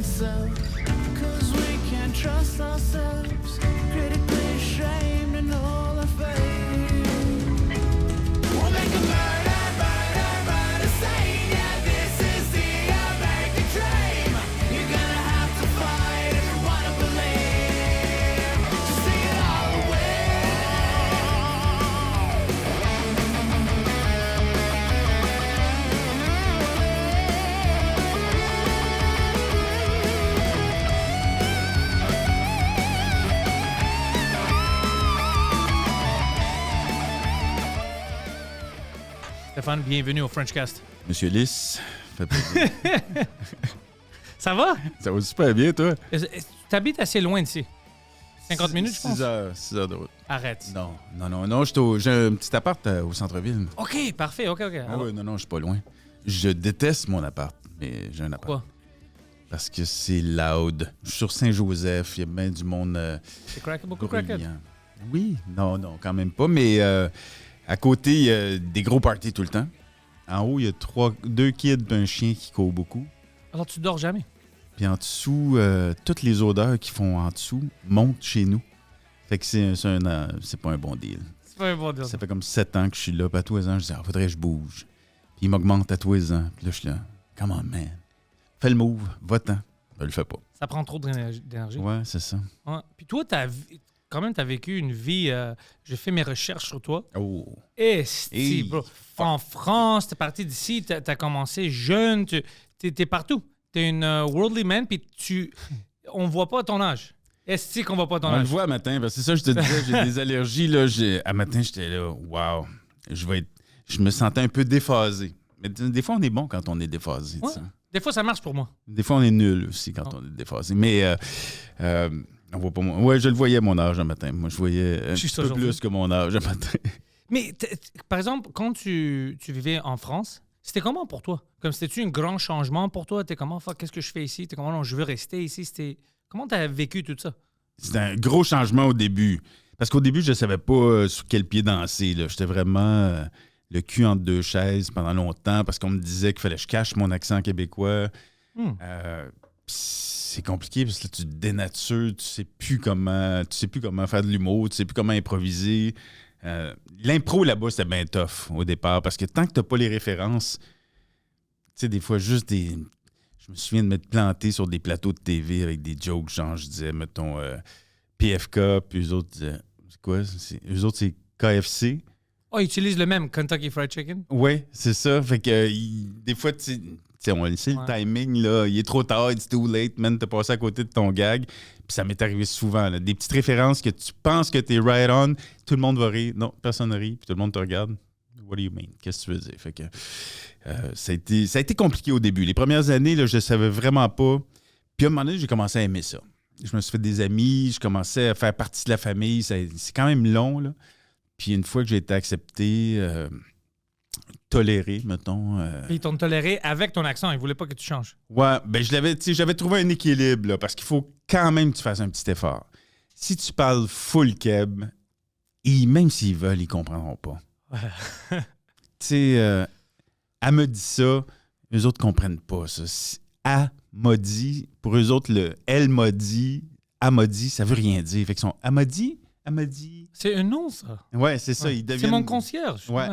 oneself, 'cause we can't trust ourselves, critically ashamed and all our fate. We'll make a murder scene, yeah, this is the American dream. You're gonna have to fight if you wanna believe, to see it all away. Stéphane, bienvenue au Frenchcast. Monsieur Lys, fait plaisir. Ça va? Ça va super bien, toi? Tu habites assez loin d'ici. 50 minutes, je pense. 6 heures de route. Arrête. Non, j'ai un petit appart au centre-ville. OK, parfait, OK. Ah ouais, non, je suis pas loin. Je déteste mon appart, mais j'ai un appart. Pourquoi? Parce que c'est loud. Je suis sur Saint-Joseph, il y a bien du monde C'est beaucoup cracked. bruyant. Oui, non, quand même pas, mais à côté, il y a des gros parties tout le temps. En haut, il y a 2 kids et un chien qui courent beaucoup. Alors, tu dors jamais? Puis en dessous, toutes les odeurs qu'ils font en dessous montent chez nous. Fait que c'est pas un bon deal. C'est pas un bon deal. Ça fait comme 7 ans que je suis là. Puis à tous les ans, je dis, faudrait que je bouge. Puis il m'augmente à tous les ans. Puis là, je suis là, come on, man. Fais le move, va-t'en. Je le fais pas. Ça prend trop d'énergie. Ouais, c'est ça. Ouais. Puis toi, quand même, t'as vécu une vie... j'ai fait mes recherches sur toi. Oh. Hey, bro. En France, t'es parti d'ici, t'as commencé jeune, t'es partout. T'es une worldly man, puis on voit pas ton âge. Est-ce qu'on voit pas ton On âge? le voit à matin, parce que c'est ça, je te disais, j'ai des allergies. Là, à matin, j'étais là, wow. Je me sentais un peu déphasé. Mais des fois, on est bon quand on est déphasé. Ouais. Des fois, ça marche pour moi. Des fois, on est nul aussi quand on est déphasé. Mais on voit pas moi. Ouais, je le voyais mon âge un matin. Moi, je voyais un peu plus que mon âge un matin. Mais par exemple, quand tu vivais en France, c'était comment pour toi? Comme c'était-tu un grand changement pour toi? T'es comment? Qu'est-ce que je fais ici? T'es comment? Non, je veux rester ici. Comment t'as vécu tout ça? C'était un gros changement au début. Parce qu'au début, je savais pas sur quel pied danser. Là. J'étais vraiment le cul entre deux chaises pendant longtemps parce qu'on me disait qu'il fallait que je cache mon accent québécois. C'est compliqué parce que là, tu te dénatures, tu sais plus comment faire de l'humour, tu sais plus comment improviser. L'impro là-bas, c'était bien tough au départ parce que tant que t'as pas les références, tu sais, des fois, juste des... Je me souviens de m'être planté sur des plateaux de TV avec des jokes, genre, je disais, mettons, PFK, puis eux autres disaient, c'est quoi? Eux autres, c'est KFC. Oh, ils utilisent le même, Kentucky Fried Chicken? Oui, c'est ça. Fait que des fois, tu sais, on le sait, le timing, là, il est trop tard, it's too late, man, t'as passé à côté de ton gag. Puis ça m'est arrivé souvent, là. Des petites références que tu penses que t'es right on, tout le monde va rire. Non, personne ne rit, puis tout le monde te regarde. What do you mean? Qu'est-ce que tu veux dire? Fait que ça a été compliqué au début. Les premières années, là, je ne savais vraiment pas. Puis à un moment donné, j'ai commencé à aimer ça. Je me suis fait des amis, je commençais à faire partie de la famille. C'est quand même long, là. Puis une fois que j'ai été accepté, toléré, mettons. Puis ils t'ont toléré avec ton accent. Ils ne voulaient pas que tu changes. Ouais, ben j'avais trouvé un équilibre, là, parce qu'il faut quand même que tu fasses un petit effort. Si tu parles full keb, même s'ils veulent, ils ne comprendront pas. Tu sais, elle me dit ça, eux autres comprennent pas ça. Elle m'a dit, pour eux autres, le elle m'a dit, elle m'a dit, ça veut rien dire. Fait qu'ils sont elle m'a dit. C'est un nom, ça. Ouais, c'est ça. Ouais. C'est mon concierge. Ouais.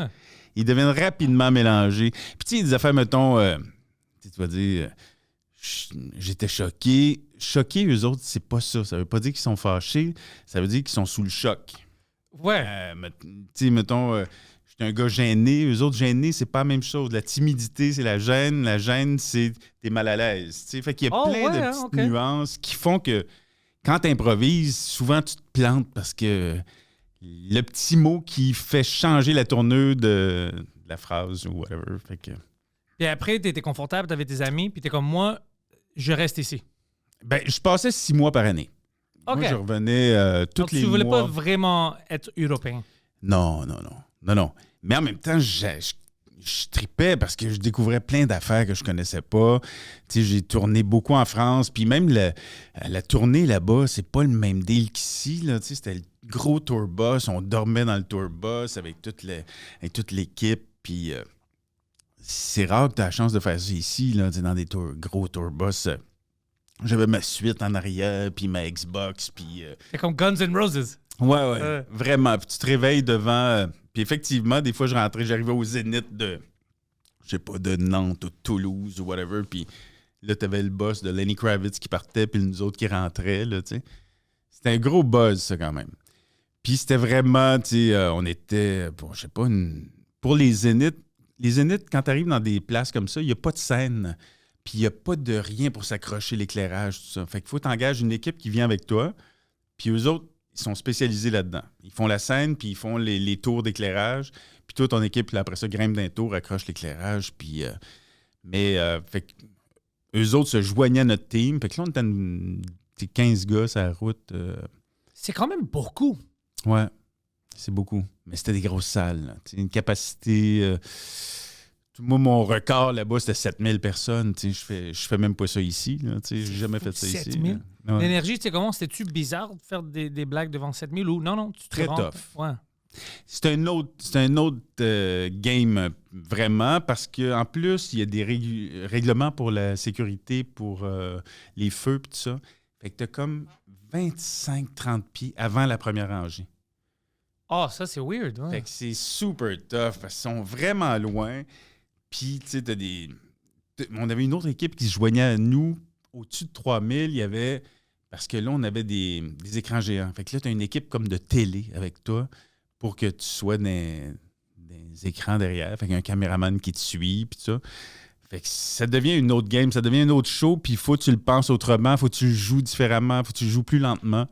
Ils deviennent rapidement mélangés. Puis tu sais, des affaires, mettons, tu vas dire, j'étais choqué. Choqué, eux autres, c'est pas ça. Ça veut pas dire qu'ils sont fâchés, ça veut dire qu'ils sont sous le choc. Ouais. Tu sais, mettons, j'étais un gars gêné. Eux autres, gênés, c'est pas la même chose. La timidité, c'est la gêne. La gêne, c'est t'es mal à l'aise. T'sais. Fait qu'il y a plein de petites nuances qui font que quand tu improvises, souvent, tu te plantes parce que le petit mot qui fait changer la tournure de la phrase ou whatever. Fait que... Puis après, tu étais confortable, tu avais tes amis, puis tu es comme moi, je reste ici. Ben, je passais 6 mois par année. OK. Moi, je revenais tous les mois. Tu voulais pas vraiment être européen? Non. Mais en même temps, je tripais parce que je découvrais plein d'affaires que je connaissais pas. Tu sais, j'ai tourné beaucoup en France. Puis même la tournée là-bas, c'est pas le même deal qu'ici. Là. Tu sais, c'était le gros tour bus. On dormait dans le tour bus avec toute l'équipe. Puis c'est rare que tu as la chance de faire ça ici, là, tu sais, dans des gros tour bus J'avais ma suite en arrière, puis ma Xbox, puis... C'est comme Guns N' Roses. Ouais, vraiment. Puis tu te réveilles devant... puis effectivement, des fois, j'arrivais au Zénith de... Je sais pas, de Nantes ou de Toulouse ou whatever, puis là, t'avais le boss de Lenny Kravitz qui partait, puis nous autres qui rentraient, là, tu sais. C'était un gros buzz, ça, quand même. Puis c'était vraiment, tu sais, on était... Bon, je sais pas, pour les Zéniths, quand t'arrives dans des places comme ça, il n'y a pas de scène... Puis il n'y a pas de rien pour s'accrocher l'éclairage, tout ça. Fait qu'il faut t'engager une équipe qui vient avec toi. Puis eux autres, ils sont spécialisés là-dedans. Ils font la scène, puis ils font les tours d'éclairage. Puis toi, ton équipe, là, après ça, grimpe d'un tour, accroche l'éclairage. Puis, fait que eux autres se joignaient à notre team. Fait que là, on était 15 gars sur la route. C'est quand même beaucoup. Ouais, c'est beaucoup. Mais c'était des grosses salles. Là. Une capacité... Moi, mon record là-bas, c'était 7000 personnes. Je fais même pas ça ici. J'ai jamais fait ça 7000? ici. Ouais. L'énergie, tu sais comment? C'était-tu bizarre de faire des blagues devant 7000 ou non, tu te Très rentres? tough. Ouais. C'est un autre game, vraiment, parce qu'en plus, il y a des règlements pour la sécurité, pour les feux et tout ça. Fait que tu as comme 25-30 pieds avant la première rangée. Ah, ça, c'est weird. Ouais. Fait que c'est super tough parce qu'ils sont vraiment loin. Puis, tu sais, on avait une autre équipe qui se joignait à nous. Au-dessus de 3000, il y avait... Parce que là, on avait des écrans géants. Fait que là, tu as une équipe comme de télé avec toi pour que tu sois dans des écrans derrière. Fait qu'il y a un caméraman qui te suit, puis tout ça. Fait que ça devient une autre game, ça devient un autre show, puis il faut que tu le penses autrement, il faut que tu le joues différemment, il faut que tu le joues plus lentement.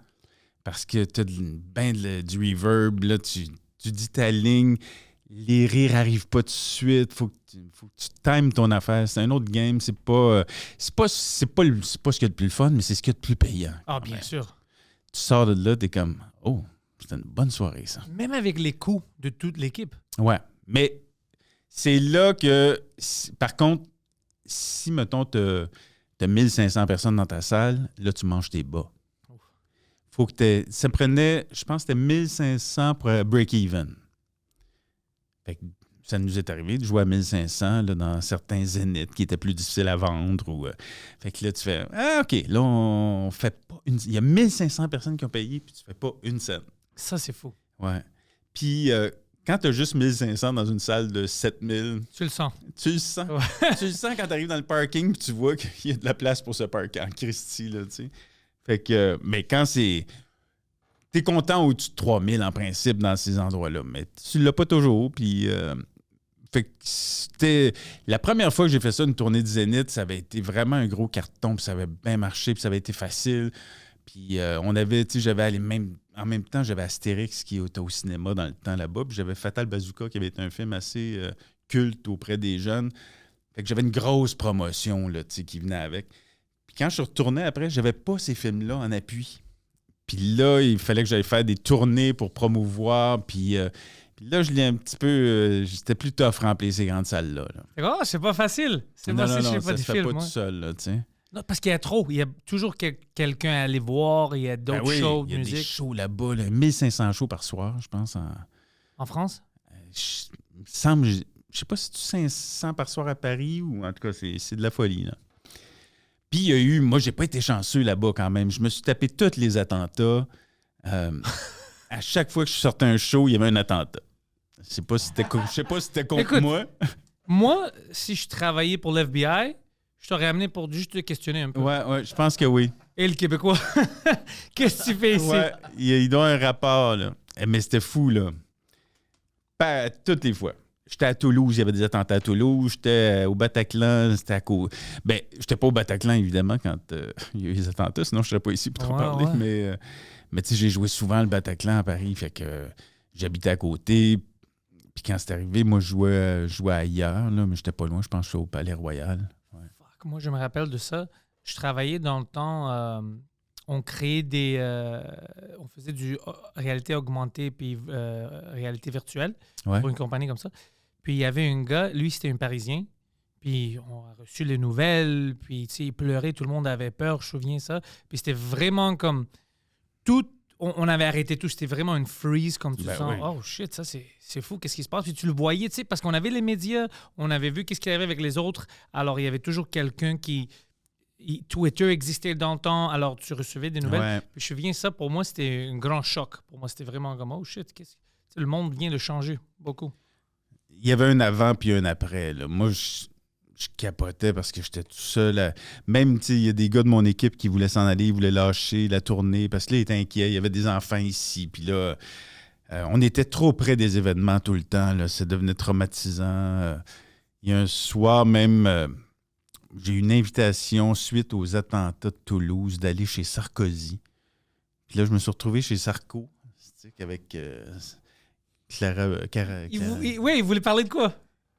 Parce que tu as du reverb, là, tu dis ta ligne... Les rires n'arrivent pas tout de suite. Faut que tu times ton affaire. C'est un autre game. C'est pas ce qu'il y a de plus fun, mais c'est ce qu'il y a de plus payant. Ah, bien sûr. Tu sors de là, t'es comme « Oh, c'était une bonne soirée, ça. » Même avec les coûts de toute l'équipe. Ouais. Mais c'est là que, par contre, si, mettons, t'as 1500 personnes dans ta salle, là, tu manges tes bas. Faut que ça prenait, je pense que c'était 1500 pour break-even. Fait que ça nous est arrivé de jouer à 1500 là, dans certains zéniths qui étaient plus difficiles à vendre. Fait que là, tu fais « Ah, OK, là, on fait pas une... » Il y a 1500 personnes qui ont payé, puis tu fais pas une scène. Ça, c'est fou. Ouais. Puis quand tu as juste 1500 dans une salle de 7000... Tu le sens. Tu le sens. Ouais. Tu le sens quand tu arrives dans le parking, puis tu vois qu'il y a de la place pour se parker en Christie, là, tu sais. Fait que... mais quand c'est... T'es content au-dessus de 3000 en principe dans ces endroits-là, mais tu l'as pas toujours. Puis, fait que c'était la première fois que j'ai fait ça, une tournée de Zénith, ça avait été vraiment un gros carton, puis ça avait bien marché, puis ça avait été facile. Puis on avait, tu sais, j'avais allé même en même temps, j'avais Astérix qui était au cinéma dans le temps là-bas, puis j'avais Fatal Bazooka qui avait été un film assez culte auprès des jeunes. Fait que j'avais une grosse promotion là, tu sais, qui venait avec. Puis quand je suis retourné après, j'avais pas ces films-là en appui. Puis là, il fallait que j'aille faire des tournées pour promouvoir. Puis là, je l'ai un petit peu... c'était plus tough remplir ces grandes salles-là. Oh, c'est pas facile. C'est pas facile, je sais pas ça des se fait films. pas tout seul, là, tu sais. Non, parce qu'il y a trop. Il y a toujours quelqu'un à aller voir. Il y a d'autres shows de il y a musique. des shows là-bas. Là, 1500 shows par soir, je pense. En France? Je sais pas si tu 500 par soir à Paris ou en tout cas, c'est de la folie, là. Puis il y a eu... Moi, j'ai pas été chanceux là-bas quand même. Je me suis tapé tous les attentats. À chaque fois que je sortais un show, il y avait un attentat. Je sais pas si c'était contre Écoute, moi. Moi, si je travaillais pour l'FBI, je t'aurais amené pour juste te questionner un peu. Ouais, je pense que oui. Et le Québécois, qu'est-ce que tu fais ici? Ouais, il doit un rapport, là. Mais c'était fou, là. Pas toutes les fois. J'étais à Toulouse, il y avait des attentats à Toulouse. J'étais au Bataclan, c'était à cause. Ben, j'étais pas au Bataclan, évidemment, quand il y a eu les attentats, sinon je serais pas ici pour t'en parler. Ouais. Mais tu sais, j'ai joué souvent le Bataclan à Paris, fait que j'habitais à côté. Puis quand c'est arrivé, moi, je jouais ailleurs, là, mais j'étais pas loin, je pense que je suis au Palais Royal. Ouais. Fuck, moi, je me rappelle de ça. Je travaillais dans le temps, on créait on faisait du réalité augmentée puis réalité virtuelle pour une compagnie comme ça. Puis il y avait un gars, lui, c'était un Parisien. Puis on a reçu les nouvelles, puis tu sais, il pleurait, tout le monde avait peur, je me souviens ça. Puis c'était vraiment comme tout. On avait arrêté tout, c'était vraiment une freeze comme tu sens. Oui. Oh shit, ça c'est fou, qu'est-ce qui se passe? Puis tu le voyais, tu sais, parce qu'on avait les médias, on avait vu qu'est-ce qu'il y avait avec les autres. Alors il y avait toujours quelqu'un qui Twitter existait dans le temps, alors tu recevais des nouvelles. Ouais. Puis je me souviens, ça, pour moi, c'était un grand choc. Pour moi, c'était vraiment comme, oh shit, le monde vient de changer beaucoup. Il y avait un avant puis un après. Là. Moi, je capotais parce que j'étais tout seul. Même, tu sais, il y a des gars de mon équipe qui voulaient s'en aller, ils voulaient lâcher la tournée parce que là, ils étaient inquiets. Il y avait des enfants ici. Puis là, on était trop près des événements tout le temps. Là. Ça devenait traumatisant. Il y a un soir même, j'ai eu une invitation suite aux attentats de Toulouse d'aller chez Sarkozy. Puis là, je me suis retrouvé chez Sarko, avec Clara. Oui, il voulait parler de quoi?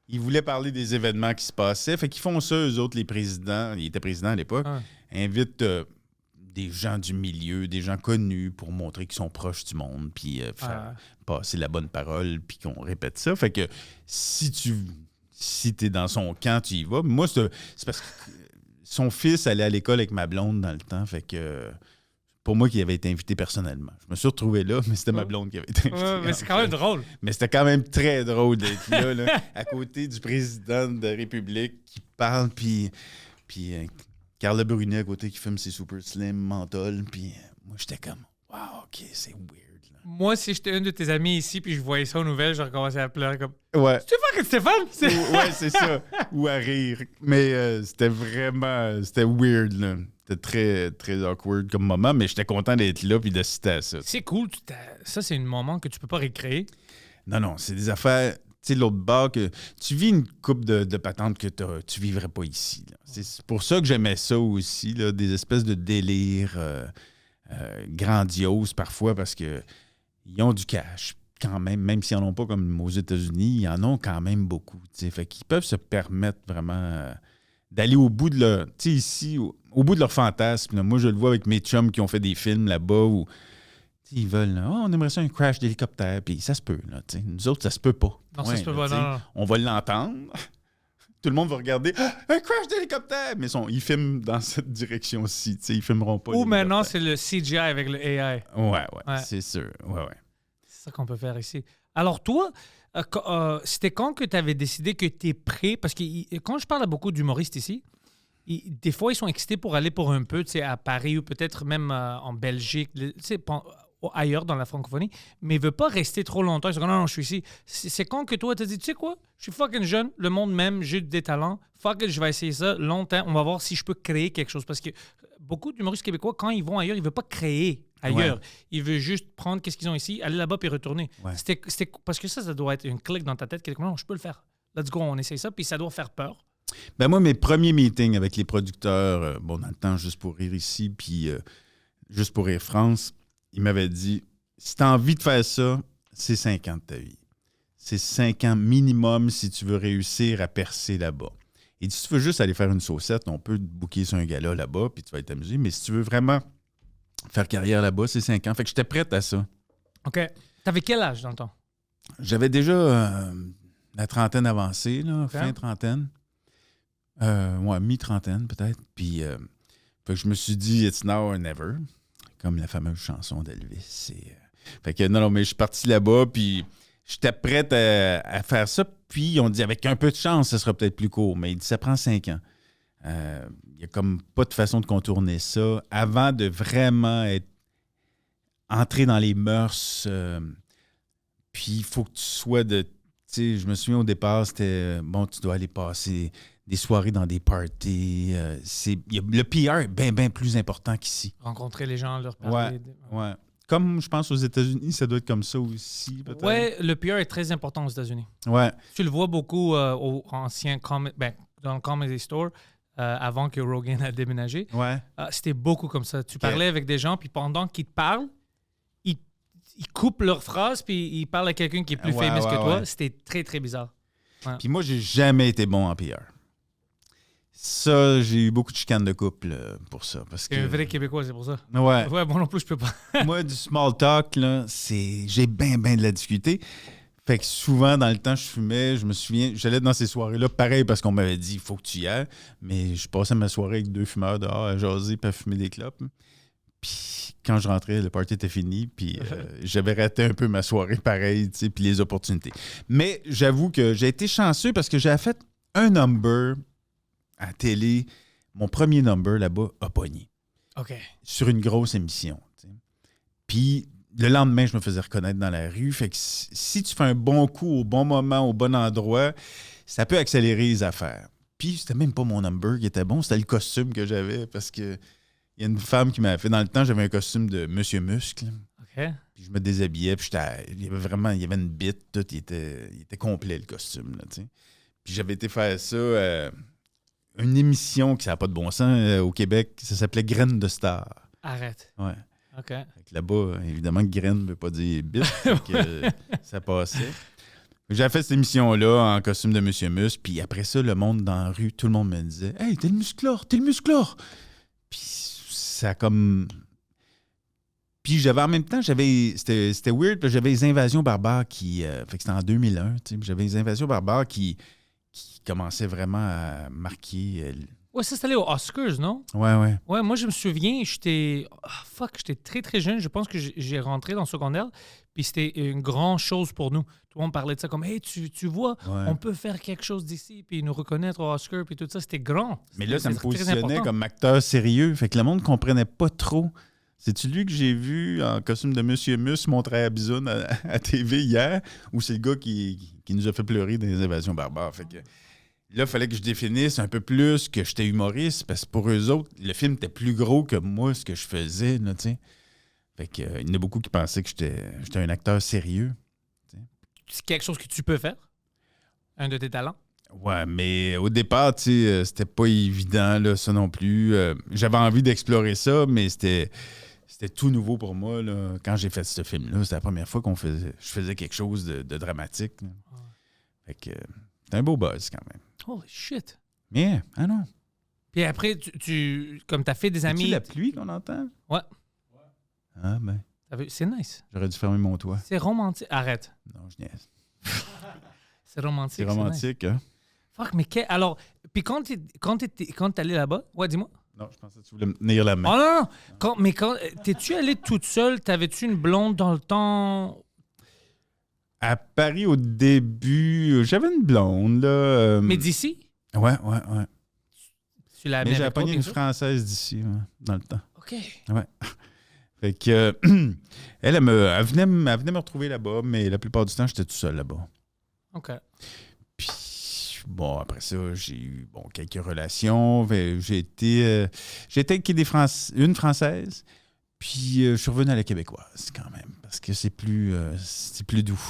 Ils voulaient parler des événements qui se passaient. Fait qu'ils font ça, eux autres, les présidents. Ils étaient présidents à l'époque. Invitent des gens du milieu, des gens connus pour montrer qu'ils sont proches du monde, puis faire passer la bonne parole, puis qu'on répète ça. Fait que si t'es dans son camp, tu y vas. Moi, c'est parce que son fils allait à l'école avec ma blonde dans le temps. Fait que pour moi qui avait été invité personnellement. Je me suis retrouvé là, mais c'était ma blonde qui avait été invitée. Mais c'est quand même drôle. Mais c'était quand même très drôle d'être là, à côté du président de la République qui parle, puis Carla Brunet à côté qui fume ses Super Slim menthol, puis moi, j'étais comme « Wow, OK, c'est weird. » Moi, si j'étais un de tes amis ici, puis je voyais ça aux nouvelles, j'aurais commencé à pleurer comme « Ouais. Tu fucking Stéphane? » Ouais, c'est ça. Ou à rire. Mais c'était vraiment... C'était weird, là. C'était très, très awkward comme moment, mais j'étais content d'être là puis d'assister à ça. C'est cool. Ça, c'est un moment que tu peux pas récréer. Non, c'est des affaires... Tu sais, l'autre bord, que tu vis une coupe de patentes que tu vivrais pas ici. Là. C'est pour ça que j'aimais ça aussi, là, des espèces de délires grandioses parfois, parce que ils ont du cash quand même s'ils n'en ont pas comme aux États-Unis, ils en ont quand même beaucoup. T'sais. Fait qu'ils peuvent se permettre vraiment d'aller au bout de leur... Tu sais, ici, au bout de leur fantasme. Là. Moi, je le vois avec mes chums qui ont fait des films là-bas où ils veulent, on aimerait ça un crash d'hélicoptère, puis ça se peut. Là, nous autres, ça se peut pas. Non, ça se peut pas, non. On va l'entendre. Tout le monde va regarder un crash d'hélicoptère, mais ils filment dans cette direction-ci. Ils filmeront pas. Ou maintenant, c'est le CGI avec le AI. Ouais, c'est sûr. Ouais. C'est ça qu'on peut faire ici. Alors, toi, c'était quand que tu avais décidé que tu es prêt? Parce que quand je parle à beaucoup d'humoristes ici, des fois, ils sont excités pour aller pour un peu à Paris ou peut-être même en Belgique, ailleurs dans la francophonie, mais ils ne veulent pas rester trop longtemps. Ils disent non, je suis ici. C'est quand que toi, tu as dit, tu sais quoi, je suis fucking jeune, le monde m'aime, j'ai des talents, fuck it, je vais essayer ça longtemps, on va voir si je peux créer quelque chose. Parce que beaucoup d'humoristes québécois, quand ils vont ailleurs, ils ne veulent pas créer ailleurs. Ouais. Ils veulent juste prendre qu'est-ce qu'ils ont ici, aller là-bas puis retourner. Ouais. C'était parce que ça doit être une clique dans ta tête. Non, je peux le faire. Let's go, on essaye ça, puis ça doit faire peur. Ben moi, mes premiers meetings avec les producteurs, dans le temps, Juste pour rire ici, puis Juste pour rire France, ils m'avaient dit, si tu as envie de faire ça, c'est 5 ans de ta vie. C'est 5 ans minimum si tu veux réussir à percer là-bas. Et si tu veux juste aller faire une saucette, on peut te booker sur un gala là-bas, puis tu vas t'amuser. Mais si tu veux vraiment faire carrière là-bas, c'est 5 ans. Fait que j'étais prête à ça. OK. T'avais quel âge dans le temps? J'avais déjà la trentaine avancée, là, okay. Fin trentaine. Mi-trentaine peut-être. Puis fait que je me suis dit, it's now or never. Comme la fameuse chanson d'Elvis. Fait que non, mais je suis parti là-bas, puis j'étais prête à faire ça. Puis on dit, avec un peu de chance, ça sera peut-être plus court. Mais il dit, ça prend 5 ans. Il n'y a comme pas de façon de contourner ça. Avant de vraiment entrer dans les mœurs, puis il faut que tu sois de... Tu sais, je me souviens au départ, c'était, tu dois aller passer des soirées dans des parties. Le PR est bien plus important qu'ici. Rencontrer les gens, leur parler. Ouais. Comme je pense aux États-Unis, ça doit être comme ça aussi, peut-être. Ouais, le PR est très important aux États-Unis. Ouais. Tu le vois beaucoup aux anciens dans le Comedy Store, avant que Rogan a déménagé. Ouais. C'était beaucoup comme ça. Tu parlais avec des gens, puis pendant qu'ils te parlent, ils coupent leurs phrases, puis ils parlent à quelqu'un qui est plus famous que toi. Ouais. C'était très, très bizarre. Ouais. Puis moi, j'ai jamais été bon en PR. Ça, j'ai eu beaucoup de chicanes de couple pour ça. C'est un vrai Québécois, c'est pour ça. Ouais. Ouais, moi non plus, je peux pas. Moi, du small talk, là, j'ai bien de la difficulté. Fait que souvent, dans le temps, je fumais, je me souviens, j'allais dans ces soirées-là, pareil, parce qu'on m'avait dit, il faut que tu y ailles. Mais je passais ma soirée avec 2 fumeurs dehors à jaser puis à fumer des clopes. Puis quand je rentrais, le party était fini, puis j'avais raté un peu ma soirée pareil, tu sais, puis les opportunités. Mais j'avoue que j'ai été chanceux parce que j'avais fait un number à télé mon premier number là-bas a pogné. OK. Sur une grosse émission. T'sais. Puis le lendemain, je me faisais reconnaître dans la rue. Fait que si tu fais un bon coup au bon moment, au bon endroit, ça peut accélérer les affaires. Puis c'était même pas mon number qui était bon, c'était le costume que j'avais parce que il y a une femme qui m'avait fait. Dans le temps, j'avais un costume de Monsieur Muscle. OK. Puis je me déshabillais, puis il y avait une bite, tout, il était complet le costume. Là, t'sais. Puis j'avais été faire ça, une émission qui n'a pas de bon sens au Québec, ça s'appelait Graines de Star. Arrête. Ouais. OK. Fait que là-bas, évidemment, graine ne veut pas dire bite, fait que, ça passait. J'avais fait cette émission-là en costume de Monsieur Mus, puis après ça, le monde dans la rue, tout le monde me disait « Hey, t'es le musclore, t'es le musclore! » Puis ça comme... Puis j'avais en même temps, c'était weird, parce que j'avais les invasions barbares qui... fait que c'était en 2001, tu sais, j'avais les invasions barbares qui commençaient vraiment à marquer... Ouais, ça, c'était allé aux Oscars, non? Ouais. Ouais, moi, je me souviens, j'étais très, très jeune. Je pense que j'ai rentré dans le secondaire, puis c'était une grande chose pour nous. Tout le monde parlait de ça comme « Hey, tu vois, on peut faire quelque chose d'ici, puis nous reconnaître aux Oscars, puis tout ça. » C'était grand. Mais là, ça me très positionnait important. comme acteur sérieux. Fait que le monde ne comprenait pas trop. C'est-tu lui que j'ai vu en costume de Monsieur Mus montrer à Bisoun à TV hier, ou c'est le gars qui nous a fait pleurer dans les invasions barbares? Fait que là, il fallait que je définisse un peu plus que j'étais humoriste, parce que pour eux autres, le film était plus gros que moi, ce que je faisais, là, tu sais. Fait que, il y en a beaucoup qui pensaient que j'étais un acteur sérieux. T'sais. C'est quelque chose que tu peux faire? Un de tes talents? Ouais, mais au départ, tu sais, c'était pas évident, là, ça non plus. J'avais envie d'explorer ça, mais c'était tout nouveau pour moi, là, quand j'ai fait ce film-là. C'était la première fois je faisais quelque chose de dramatique. Là. Fait que c'était un beau buzz, quand même. Holy shit! Mais, ah non. Puis après, comme t'as fait des amis... C'est-tu la pluie qu'on entend? Ouais. Ah, ben, C'est nice. j'aurais dû fermer mon toit. C'est romantique. Arrête. Non, je niaise. C'est romantique. C'est romantique, hein? Nice. Fuck, mais alors, puis quand t'es allé là-bas... Ouais, dis-moi. Non, je pensais que tu voulais me tenir la main. Oh non! Mais quand t'es-tu allé toute seule? T'avais-tu une blonde dans le temps? À Paris, au début, j'avais une blonde, là. Mais d'ici? Ouais. Tu l'as Mais amenée j'ai avec toi, pogné bien une sûr? Française d'ici, ouais, dans le temps. OK. Ouais. Fait que, elle venait me retrouver là-bas, mais la plupart du temps, j'étais tout seul là-bas. OK. Puis, bon, après ça, j'ai eu quelques relations. J'ai été avec une Française, puis je suis revenu à la québécoise quand même, parce que c'est plus doux.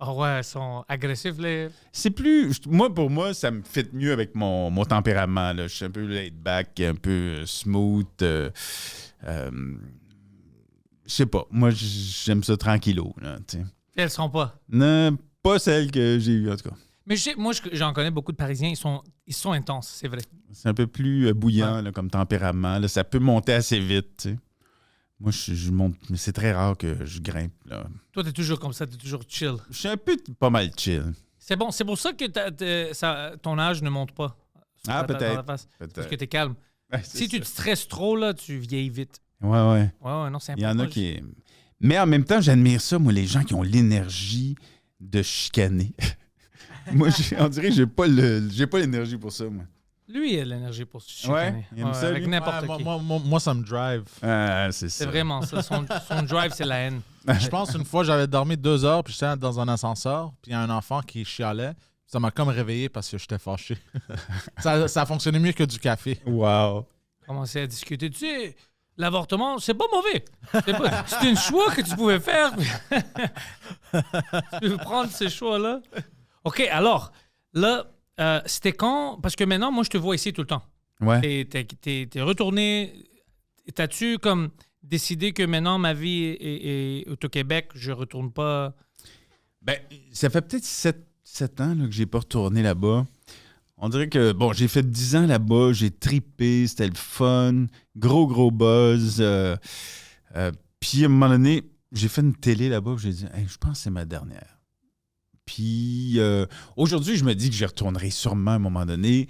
Ah ouais, ils sont agressifs, les... C'est pour moi, ça me fit mieux avec mon tempérament. Là. Je suis un peu laid back, un peu smooth. Je sais pas. Moi, j'aime ça tranquillo. Là, Elles sont pas. Non, pas celle que j'ai eue, en tout cas. Mais moi, j'en connais beaucoup de Parisiens. Ils sont intenses, c'est vrai. C'est un peu plus bouillant là, comme tempérament. Là. Ça peut monter assez vite. T'sais. Moi, je monte, mais c'est très rare que je grimpe. Là. Toi, t'es toujours comme ça, t'es toujours chill. Je suis un peu pas mal chill. C'est bon, c'est pour ça que ton âge ne monte pas. Ah, peut-être. Parce que t'es calme. Ouais, Si tu te stresses trop, là, tu vieillis vite. Ouais. Ouais, non, c'est important. Il y en a qui... Mais en même temps, j'admire ça, moi, les gens qui ont l'énergie de chicaner. Moi, on dirait que j'ai pas l'énergie pour ça, moi. Lui, il a l'énergie pour se chicaner. Ouais, il aime ça, avec lui. n'importe qui. Moi, ça me drive. Ah, c'est ça. C'est vraiment ça. Son drive, c'est la haine. Je pense une fois, j'avais dormi 2 heures, puis j'étais dans un ascenseur, puis il y a un enfant qui chialait. Ça m'a comme réveillé parce que j'étais fâché. ça a fonctionné mieux que du café. Wow. Commencer à discuter. Tu sais, l'avortement, c'est pas mauvais. C'est un choix que tu pouvais faire. Tu peux prendre ce choix-là. OK, alors, là, c'était quand... Parce que maintenant, moi, je te vois ici tout le temps. Ouais. T'es retourné... T'as-tu comme décidé que maintenant, ma vie est au Québec, je retourne pas... Ben, ça fait peut-être 7 ans là, que j'ai pas retourné là-bas. On dirait que, j'ai fait 10 ans là-bas, j'ai trippé, c'était le fun, gros buzz. Puis, à un moment donné, j'ai fait une télé là-bas, j'ai dit, hey, je pense que c'est ma dernière. Puis, aujourd'hui, je me dis que j'y retournerai sûrement à un moment donné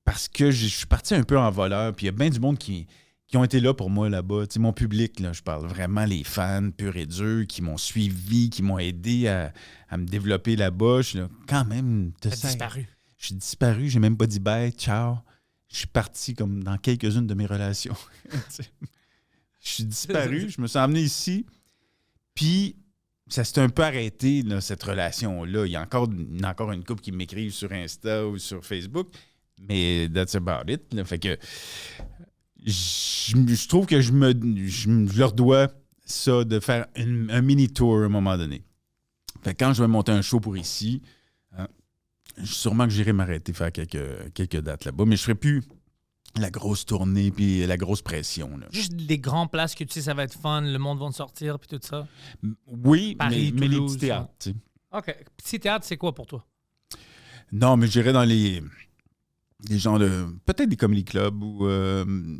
parce que je suis parti un peu en voleur, puis il y a bien du monde qui ont été là pour moi là-bas. Tu sais, mon public, là, je parle vraiment les fans purs et durs qui m'ont suivi, qui m'ont aidé à me développer là-bas. Je suis là, quand même, T'as disparu. Je suis disparu, j'ai même pas dit bye, ciao. je suis parti comme dans quelques-unes de mes relations. Je suis disparu, je me suis emmené ici, puis ça s'est un peu arrêté, là, cette relation-là. Il y a encore une couple qui m'écrivent sur Insta ou sur Facebook, mais that's about it. Là. Fait que je trouve que je leur dois ça, de faire un mini-tour à un moment donné. Fait que quand je vais monter un show pour ici, sûrement que j'irai m'arrêter faire quelques dates là-bas, mais je ne ferai plus la grosse tournée puis la grosse pression. Là. Juste les grands places que tu sais, ça va être fun, le monde va sortir puis tout ça. Oui, Paris, mais les Toulouse, petits théâtres. Tu sais. OK. Petit théâtre, c'est quoi pour toi? Non, mais j'irais dans les gens de... Peut-être des comedy clubs ou... je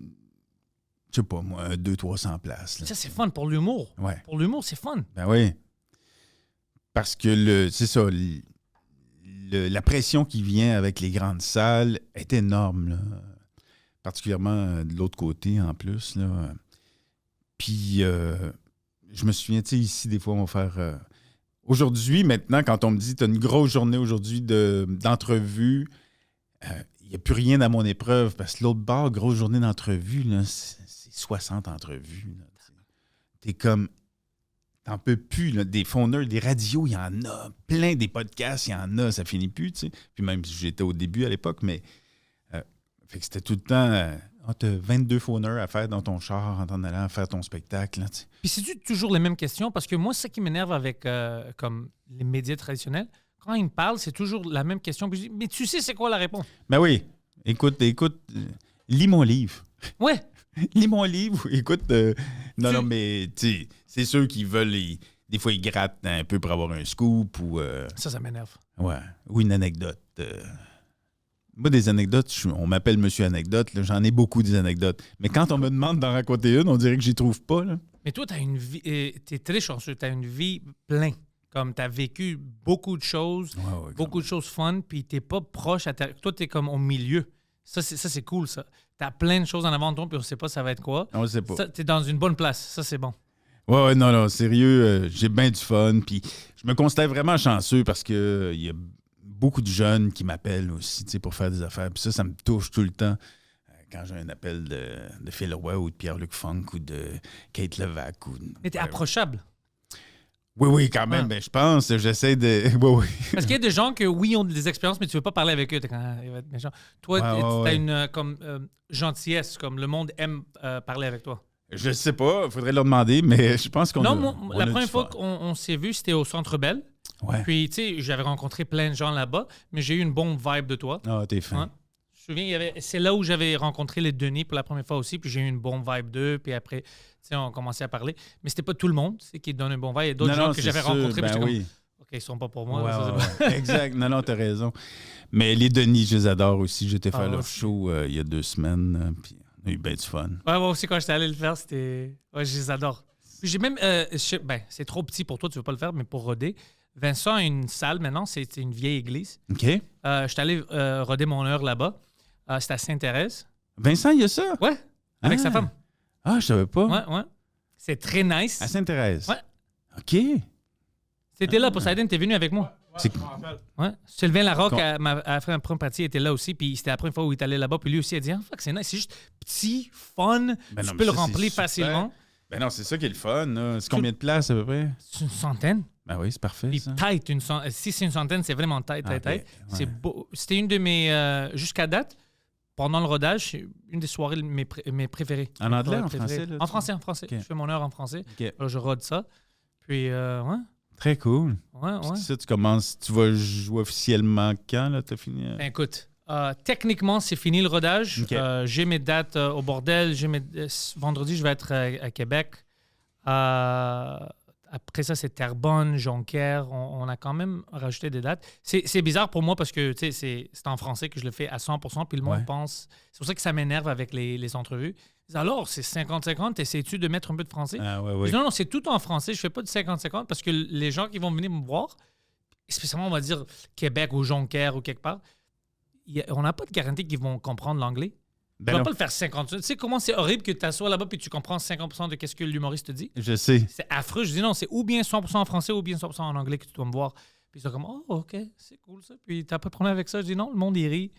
sais pas, moi, 200-300 places. Là. Ça, c'est fun pour l'humour. Ouais. Pour l'humour, c'est fun. Ben oui. Parce que, c'est ça, la pression qui vient avec les grandes salles est énorme, là. Particulièrement de l'autre côté, en plus. Là. Puis, je me souviens, tu sais, ici, des fois, on va faire... Aujourd'hui, maintenant, quand on me dit « tu as une grosse journée aujourd'hui d'entrevue », il n'y a plus rien à mon épreuve, parce que l'autre bord, grosse journée d'entrevue, là, c'est 60 entrevues. T'es comme... T'en peux plus, là. Des phoneurs, des radios, il y en a. Plein des podcasts, il y en a. Ça finit plus, tu sais. Puis même si j'étais au début à l'époque, mais... fait que c'était tout le temps... t'as 22 phoneurs à faire dans ton char en t'en allant faire ton spectacle, là, tu sais. Puis c'est-tu toujours les mêmes questions? Parce que moi, c'est ça qui m'énerve avec comme les médias traditionnels. Quand ils me parlent, c'est toujours la même question. Puis je dis, mais tu sais c'est quoi la réponse? Ben oui. Écoute, lis mon livre. Ouais. Lis mon livre. Écoute, non, mais tu sais, c'est ceux qui veulent... des fois, ils grattent un peu pour avoir un scoop ou... Ça m'énerve. Ouais. Ou une anecdote. Moi, des anecdotes, on m'appelle Monsieur Anecdote. Là, j'en ai beaucoup des anecdotes. Mais quand on me demande d'en raconter une, on dirait que j'y trouve pas. Là. Mais toi, tu as une vie... tu es très chanceux. Tu as une vie pleine. Comme tu as vécu beaucoup de choses, beaucoup de choses fun, puis tu n'es pas proche à toi, tu es comme au milieu. Ça, c'est cool, ça. Tu as plein de choses en avant de toi, puis on ne sait pas ça va être quoi. On ne sait pas. Tu es dans une bonne place. Ça, c'est bon. Ouais, non, sérieux, j'ai bien du fun. Puis je me considère vraiment chanceux parce que il y a beaucoup de jeunes qui m'appellent aussi, tu sais, pour faire des affaires. Puis ça me touche tout le temps. Quand j'ai un appel de Phil Roy ou de Pierre-Luc Funk ou de Kate Levac. Mais tu es approchable. Oui, quand même. Ben, je pense, j'essaie de... Oui. Parce qu'il y a des gens qui, oui, ont des expériences, mais tu veux pas parler avec eux. T'es quand il va être méchant. Toi, tu as une comme, gentillesse, comme le monde aime parler avec toi. Je sais pas, il faudrait leur demander, mais je pense qu'on la première fois qu'on s'est vu, c'était au Centre Bell. Ouais. Puis, tu sais, j'avais rencontré plein de gens là-bas, mais j'ai eu une bonne vibe de toi. Ah, t'es fin. Ouais. Je me souviens, c'est là où j'avais rencontré les Denis pour la première fois aussi, puis j'ai eu une bonne vibe d'eux, puis après, tu sais, on commençait à parler. Mais c'était pas tout le monde, qui donne un bon vibe. Il y a d'autres gens que j'avais rencontrés, puis j'étais comme, OK, ils sont pas pour moi. Ouais. Exact. Non, t'as raison. Mais les Denis, je les adore aussi. J'étais faire leur show il y a 2 semaines, puis on a eu bien du fun. Ouais, moi aussi, quand j'étais allé le faire, c'était... Ouais, je les adore. Puis j'ai même... c'est trop petit pour toi, tu veux pas le faire, mais pour roder, Vincent a une salle maintenant, c'est une vieille église. OK. Je suis allé roder mon heure là-bas. C'était à Sainte-Thérèse. Vincent, il y a ça? Ouais, avec sa femme. Ah, je savais pas. Ouais. C'est très nice. À Sainte-Thérèse? Ouais. OK. C'était là, Poseidon, t'es venu avec moi. Ouais. Sylvain Larocque a fait un premier partie, il était là aussi, puis c'était la première fois où il est allé là-bas, puis lui aussi a dit, fuck, c'est nice, c'est juste petit, fun, tu peux le remplir facilement. Ben non, c'est ça qui est le fun. Là. C'est combien de places à peu près? C'est une centaine. Ben oui, c'est parfait. Puis ça. tight, si c'est une centaine, c'est vraiment tight. Ouais. C'est beau. C'était une de mes, jusqu'à date, pendant le rodage, une des soirées mes préférées. En anglais, en français? Là, en français. Okay. Je fais mon heure en français. Okay. Là, je rode ça. Puis, ouais. Très cool. Ouais. Ça, tu vas jouer officiellement quand, là, t'as fini? Ben, écoute, techniquement, c'est fini le rodage. Okay. J'ai mes dates au bordel. Vendredi, je vais être à Québec. Après ça, c'est Terrebonne, Jonquière. On a quand même rajouté des dates. C'est bizarre pour moi parce que c'est en français que je le fais à 100%. Puis le monde pense... C'est pour ça que ça m'énerve avec les entrevues. Alors, c'est 50-50. Essaies-tu de mettre un peu de français? Ah, ouais. Non, c'est tout en français. Je fais pas de 50-50 parce que les gens qui vont venir me voir, spécialement, on va dire Québec ou Jonquière ou quelque part, on n'a pas de garantie qu'ils vont comprendre l'anglais. Ben tu vas pas le faire 50%. Tu sais comment c'est horrible que tu t'assoies là-bas et tu comprends 50% de ce que l'humoriste te dit? Je sais. C'est affreux. Je dis non, c'est ou bien 100% en français ou bien 100% en anglais que tu dois me voir. Puis ils sont comme, oh, OK, c'est cool ça. Puis t'as pas de problème avec ça? Je dis non, le monde, il rit.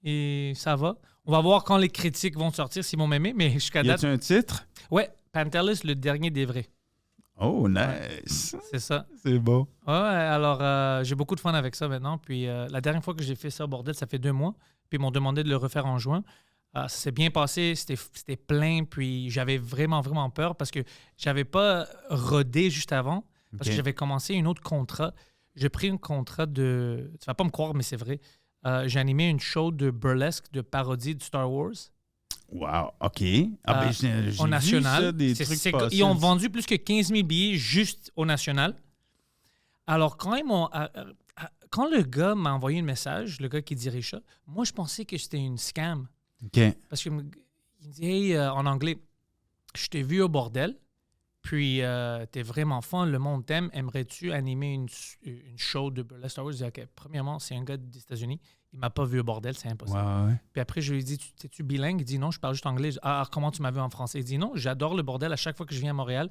et ça va. On va voir quand les critiques vont sortir s'ils vont m'aimer, mais jusqu'à Y date... a-tu un titre? Ouais, Pantelis, le dernier des vrais. Oh, nice! C'est ça. C'est beau. Ouais, alors j'ai beaucoup de fun avec ça maintenant. Puis la dernière fois que j'ai fait ça au bordel, ça fait 2 mois. Puis ils m'ont demandé de le refaire en juin. Ça s'est bien passé, c'était plein. Puis j'avais vraiment, vraiment peur parce que j'avais pas rodé juste avant. Parce que j'avais commencé un autre contrat. J'ai pris un contrat de... Tu vas pas me croire, mais c'est vrai. J'ai animé une show de burlesque, de parodie de Star Wars. Wow, OK. J'ai au National. Vu ça, des trucs passer. Ils ont vendu plus que 15 000 billets juste au National. Alors, quand le gars m'a envoyé un message, le gars qui dirige ça, moi, je pensais que c'était une scam. OK. Parce qu'il me dit, hey, en anglais, je t'ai vu au bordel, puis t'es vraiment fun, le monde t'aime, aimerais-tu animer une show de burlesque Star Wars? Je dis, OK, premièrement, c'est un gars des États-Unis, il m'a pas vu au bordel, c'est impossible. Ouais. Puis après, je lui ai dit, es-tu bilingue? Il dit, non, je parle juste anglais. Comment tu m'as vu en français? Il dit, non, j'adore le bordel à chaque fois que je viens à Montréal.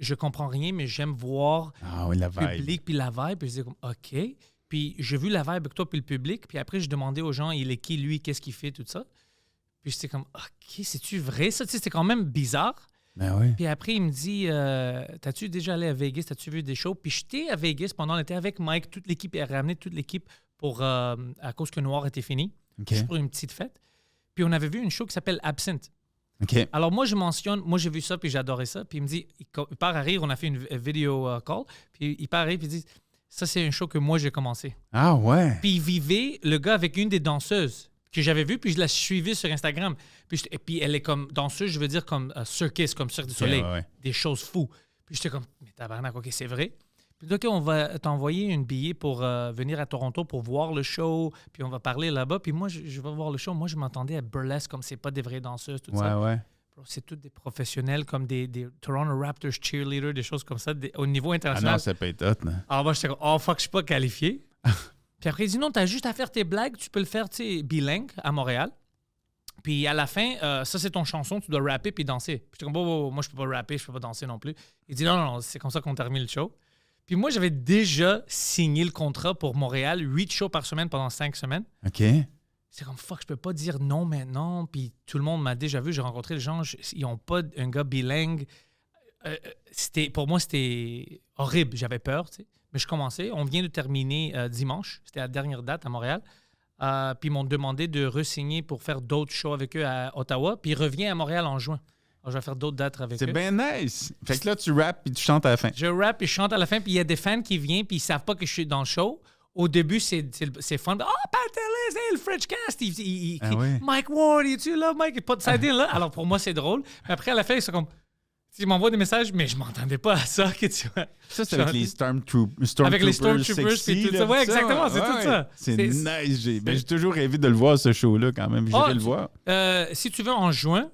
Je comprends rien, mais j'aime voir la le public puis la vibe. Puis je dis, OK. Puis j'ai vu la vibe avec toi puis le public. Puis après, je demandais aux gens, il est qui, lui, qu'est-ce qu'il fait, tout ça. Puis j'étais comme, OK, c'est-tu vrai ça? Tu sais, c'était quand même bizarre. Ben oui. Puis après, il me dit, t'as-tu déjà allé à Vegas? T'as-tu vu des shows? Puis j'étais à Vegas pendant l'été avec Mike. Toute l'équipe a ramené toute l'équipe pour à cause que Noir était fini. OK. Juste pour une petite fête. Puis on avait vu une show qui s'appelle Absinthe. OK. Alors moi, je mentionne, moi j'ai vu ça, puis j'adorais ça. Puis il me dit, il part à rire, on a fait une vidéo call. Puis il part à rire, puis il dit, ça c'est un show que moi j'ai commencé. Ah ouais. Puis il vivait, le gars, avec une des danseuses que j'avais vue, puis je la suivais sur Instagram. Et puis elle est comme danseuse, je veux dire comme circus, comme Cirque du Soleil, des choses fous. Puis j'étais comme, mais tabarnak, OK, c'est vrai. Puis OK, on va t'envoyer un billet pour venir à Toronto pour voir le show, puis on va parler là-bas. Puis moi, je vais voir le show. Moi, je m'attendais à burlesque, comme c'est pas des vraies danseuses, tout ça. Ouais. Bro, c'est tous des professionnels, comme des Toronto Raptors cheerleaders, des choses comme ça, au niveau international. Ah non, ça peut être hot, non? Alors moi, j'étais comme, oh fuck, je suis pas qualifié. Puis après, il dit, non, t'as juste à faire tes blagues, tu peux le faire, tu sais, bilingue à Montréal. Puis à la fin, ça, c'est ton chanson, tu dois rapper puis danser. Puis j'étais comme, moi, je peux pas rapper, je peux pas danser non plus. Il dit, non, c'est comme ça qu'on termine le show. Puis moi, j'avais déjà signé le contrat pour Montréal, 8 shows par semaine pendant 5 semaines. OK. C'est comme, fuck, je peux pas dire non maintenant. Puis tout le monde m'a déjà vu, j'ai rencontré des gens, ils n'ont pas un gars bilingue. Pour moi, c'était horrible, j'avais peur, tu sais. Mais je commençais, on vient de terminer dimanche, c'était la dernière date à Montréal. Puis ils m'ont demandé de re-signer pour faire d'autres shows avec eux à Ottawa. Puis ils reviennent à Montréal en juin. Alors, je vais faire d'autres dates avec eux. C'est bien nice. Fait que là, tu rappes puis tu chantes à la fin. Je rappe et je chante à la fin, puis il y a des fans qui viennent, puis ils savent pas que je suis dans le show. Au début, c'est fun. Oh, Pantelis, hey, le French Cast! Oui. Mike Ward, es-tu là, Mike? Pas de side là. Alors pour moi, c'est drôle. Mais après, à la fin, ils sont comme. Ils m'envoient des messages, mais je m'entendais pas à ça. Que tu vois. Ça, c'est avec les Stormtroopers. Avec les Stormtroopers, puis tout ça. Oui, exactement, c'est tout ça. C'est nice. J'ai toujours rêvé de le voir, ce show-là, quand même. J'irai le voir. Si tu veux, en juin,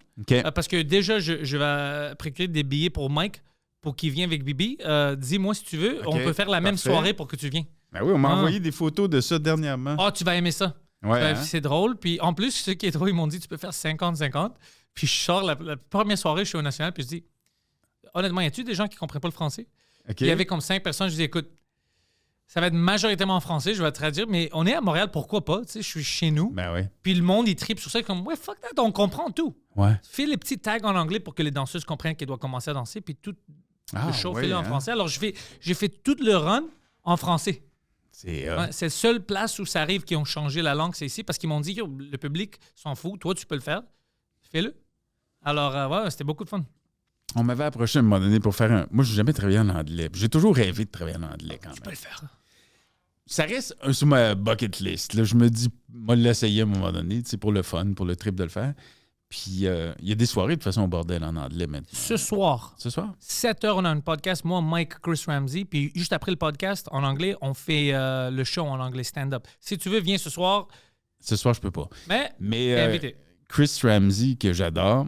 parce que déjà, je vais procurer des billets pour Mike, pour qu'il vienne avec Bibi. Dis-moi si tu veux, on peut faire la même soirée pour que tu viennes. Ben oui, on m'a envoyé des photos de ça dernièrement. Ah, tu vas aimer ça. Ouais, C'est drôle. Puis en plus, ce qui est drôle, ils m'ont dit, tu peux faire 50-50. Puis je sors la première soirée, je suis au National, puis je dis, honnêtement, y a-tu des gens qui ne comprennent pas le français? Il y avait comme 5 personnes, je dis, écoute, ça va être majoritairement en français, je vais te traduire, mais on est à Montréal, pourquoi pas? Tu sais, je suis chez nous. Ben oui. Puis le monde, il tripe sur ça, comme, ouais, fuck that, on comprend tout. Ouais. Fais les petits tags en anglais pour que les danseuses comprennent qu'elles doivent commencer à danser, puis tout le show, fais-le en français. Alors, j'ai fait tout le run en français. C'est la seule place où ça arrive qu'ils ont changé la langue, c'est ici, parce qu'ils m'ont dit, le public s'en fout, toi, tu peux le faire, fais-le. Alors, ouais, c'était beaucoup de fun. On m'avait approché à un moment donné pour faire un... Moi, j'ai jamais travaillé en anglais. J'ai toujours rêvé de travailler en anglais quand même. Tu peux le faire. Ça reste sur ma bucket list. Là. Je me dis, moi, l'essayer à un moment donné, pour le fun, pour le trip de le faire. Puis, il y a des soirées, de toute façon, au bordel en anglais maintenant. Ce soir, 7 heures, on a un podcast. Moi, Mike, Chris Ramsey. Puis, juste après le podcast, en anglais, on fait le show en anglais, stand-up. Si tu veux, viens ce soir. Ce soir, je peux pas. Mais t'es invité. Chris Ramsey, que j'adore,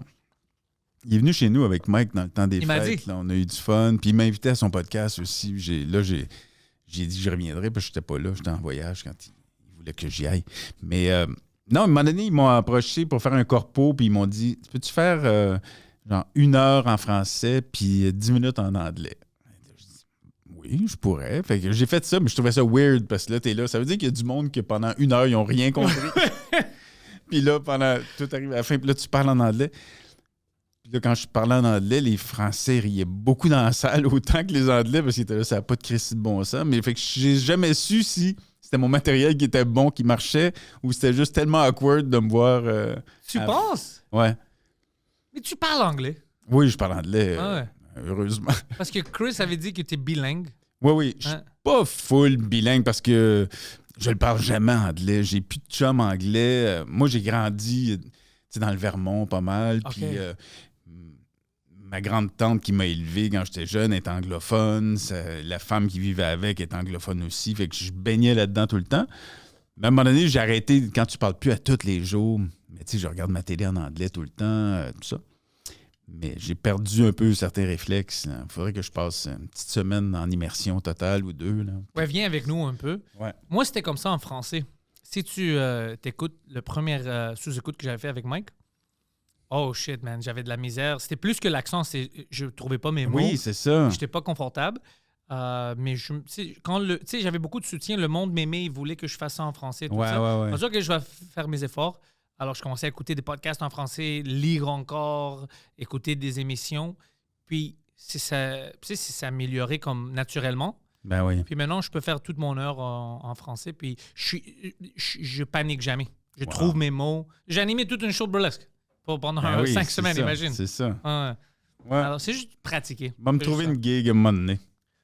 il est venu chez nous avec Mike dans le temps des fêtes. M'a dit. Là, on a eu du fun. Puis, il m'a invité à son podcast aussi. J'ai dit que je reviendrais, parce que je n'étais pas là. J'étais en voyage quand il voulait que j'y aille. Mais... non, à un moment donné, ils m'ont approché pour faire un corpo, puis ils m'ont dit, peux-tu faire genre 1 heure en français, puis 10 minutes en anglais? Je dis, oui, je pourrais. Fait que j'ai fait ça, mais je trouvais ça weird, parce que là, t'es là. Ça veut dire qu'il y a du monde que pendant 1 heure, ils n'ont rien compris. Puis là, tout arrive à la fin, puis là, tu parles en anglais. Puis là, quand je parlais en anglais, les Français riaient beaucoup dans la salle, autant que les Anglais, parce qu'ils étaient là, ça n'a pas de Christy de bon sens. Mais fait que j'ai jamais su si c'était mon matériel qui était bon, qui marchait, ou c'était juste tellement awkward de me voir. Tu penses? Ouais. Mais tu parles anglais. Oui, je parle anglais, Ouais. heureusement. Parce que Chris avait dit que tu es bilingue. Oui. Je suis pas full bilingue parce que je le parle jamais anglais. J'ai plus de chum anglais. Moi, j'ai grandi dans le Vermont pas mal. OK. Puis ma grande tante qui m'a élevé quand j'étais jeune est anglophone. La femme qui vivait avec est anglophone aussi. Fait que je baignais là-dedans tout le temps. Mais à un moment donné, j'ai arrêté quand tu parles plus à tous les jours. Mais tu sais, je regarde ma télé en anglais tout le temps, tout ça. Mais j'ai perdu un peu certains réflexes. Il faudrait que je passe une petite semaine en immersion totale ou 2. Là. Ouais, viens avec nous un peu. Ouais. Moi, c'était comme ça en français. Si tu t'écoutes le premier sous-écoute que j'avais fait avec Mike, oh shit, man, j'avais de la misère. C'était plus que l'accent, je trouvais pas mes mots. Oui, c'est ça. J'étais pas confortable. Mais j'avais beaucoup de soutien. Le monde m'aimait, il voulait que je fasse ça en français. Tout ça. Ouais. C'est sûr que je vais faire mes efforts. Alors, je commençais à écouter des podcasts en français, lire encore, écouter des émissions. Puis, ça s'améliorait comme naturellement. Ben oui. Puis maintenant, je peux faire toute mon heure en français. Puis, je panique jamais. Je trouve mes mots. J'ai animé toute une show de burlesque pendant 5 semaines, imagine. C'est ça. Ouais. Alors, c'est juste pratiquer. Va me trouver une gig à un moment donné.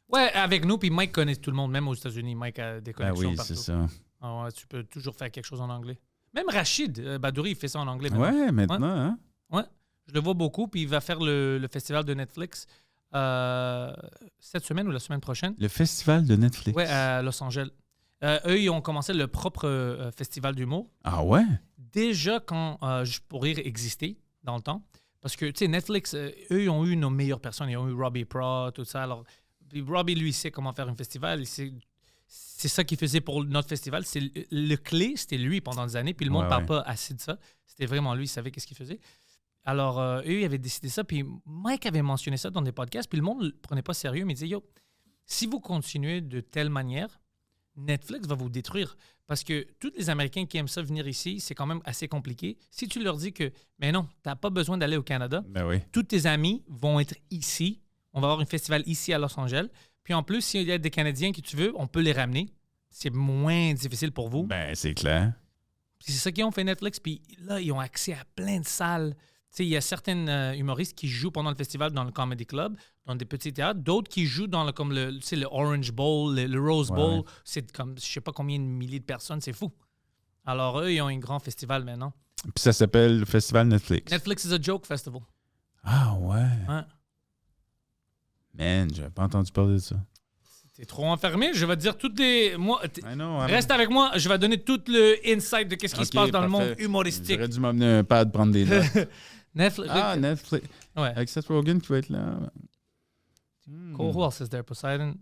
Ouais, avec nous. Puis Mike connaît tout le monde, même aux États-Unis. Mike a des connexions oui, partout. c'est ça. Ah ouais, tu peux toujours faire quelque chose en anglais. Même Rachid Badouri, il fait ça en anglais. Ouais, maintenant. Hein? Ouais, je le vois beaucoup. Puis il va faire le festival de Netflix cette semaine ou la semaine prochaine. Le festival de Netflix. Ouais, à Los Angeles. Eux, ils ont commencé le propre festival d'humour. Ah ouais? Déjà quand Juste pour rire existait dans le temps. Parce que, tu sais, Netflix, eux, ils ont eu nos meilleures personnes. Ils ont eu Robbie Pro, tout ça. Alors, puis Robbie, lui, il sait comment faire un festival. C'est ça qu'il faisait pour notre festival. Le clé, c'était lui pendant des années. Puis le monde ne parle pas assez de ça. C'était vraiment lui, il savait qu'est-ce qu'il faisait. Alors, eux, ils avaient décidé ça. Puis Mike avait mentionné ça dans des podcasts. Puis le monde ne le prenait pas sérieux. Mais il disait, yo, si vous continuez de telle manière, Netflix va vous détruire. Parce que tous les Américains qui aiment ça venir ici, c'est quand même assez compliqué. Si tu leur dis que, mais non, tu n'as pas besoin d'aller au Canada, tous tes amis vont être ici. On va avoir un festival ici à Los Angeles. Puis en plus, s'il y a des Canadiens que tu veux, on peut les ramener. C'est moins difficile pour vous. Ben, c'est clair. Puis c'est ça qu'ils ont fait Netflix. Puis là, ils ont accès à plein de salles. Tu sais, il y a certains humoristes qui jouent pendant le festival dans le Comedy Club, dans des petits théâtres. D'autres qui jouent dans le Orange Bowl, le Rose Bowl. Ouais. C'est comme, je sais pas combien de milliers de personnes. C'est fou. Alors eux, ils ont un grand festival maintenant. Puis ça s'appelle le Festival Netflix. Netflix is a Joke Festival. Ah ouais? Ouais. Man, j'avais pas entendu parler de ça. T'es trop enfermé. Je vais te dire toutes les... Reste Reste avec moi. Je vais donner tout le insight de qu'est-ce qui se passe dans le monde humoristique. J'aurais dû m'amener un pad prendre des notes. Netflix. Netflix. Ouais. Avec Seth Rogen qui va être là. Cool. Who else is there? Poseidon.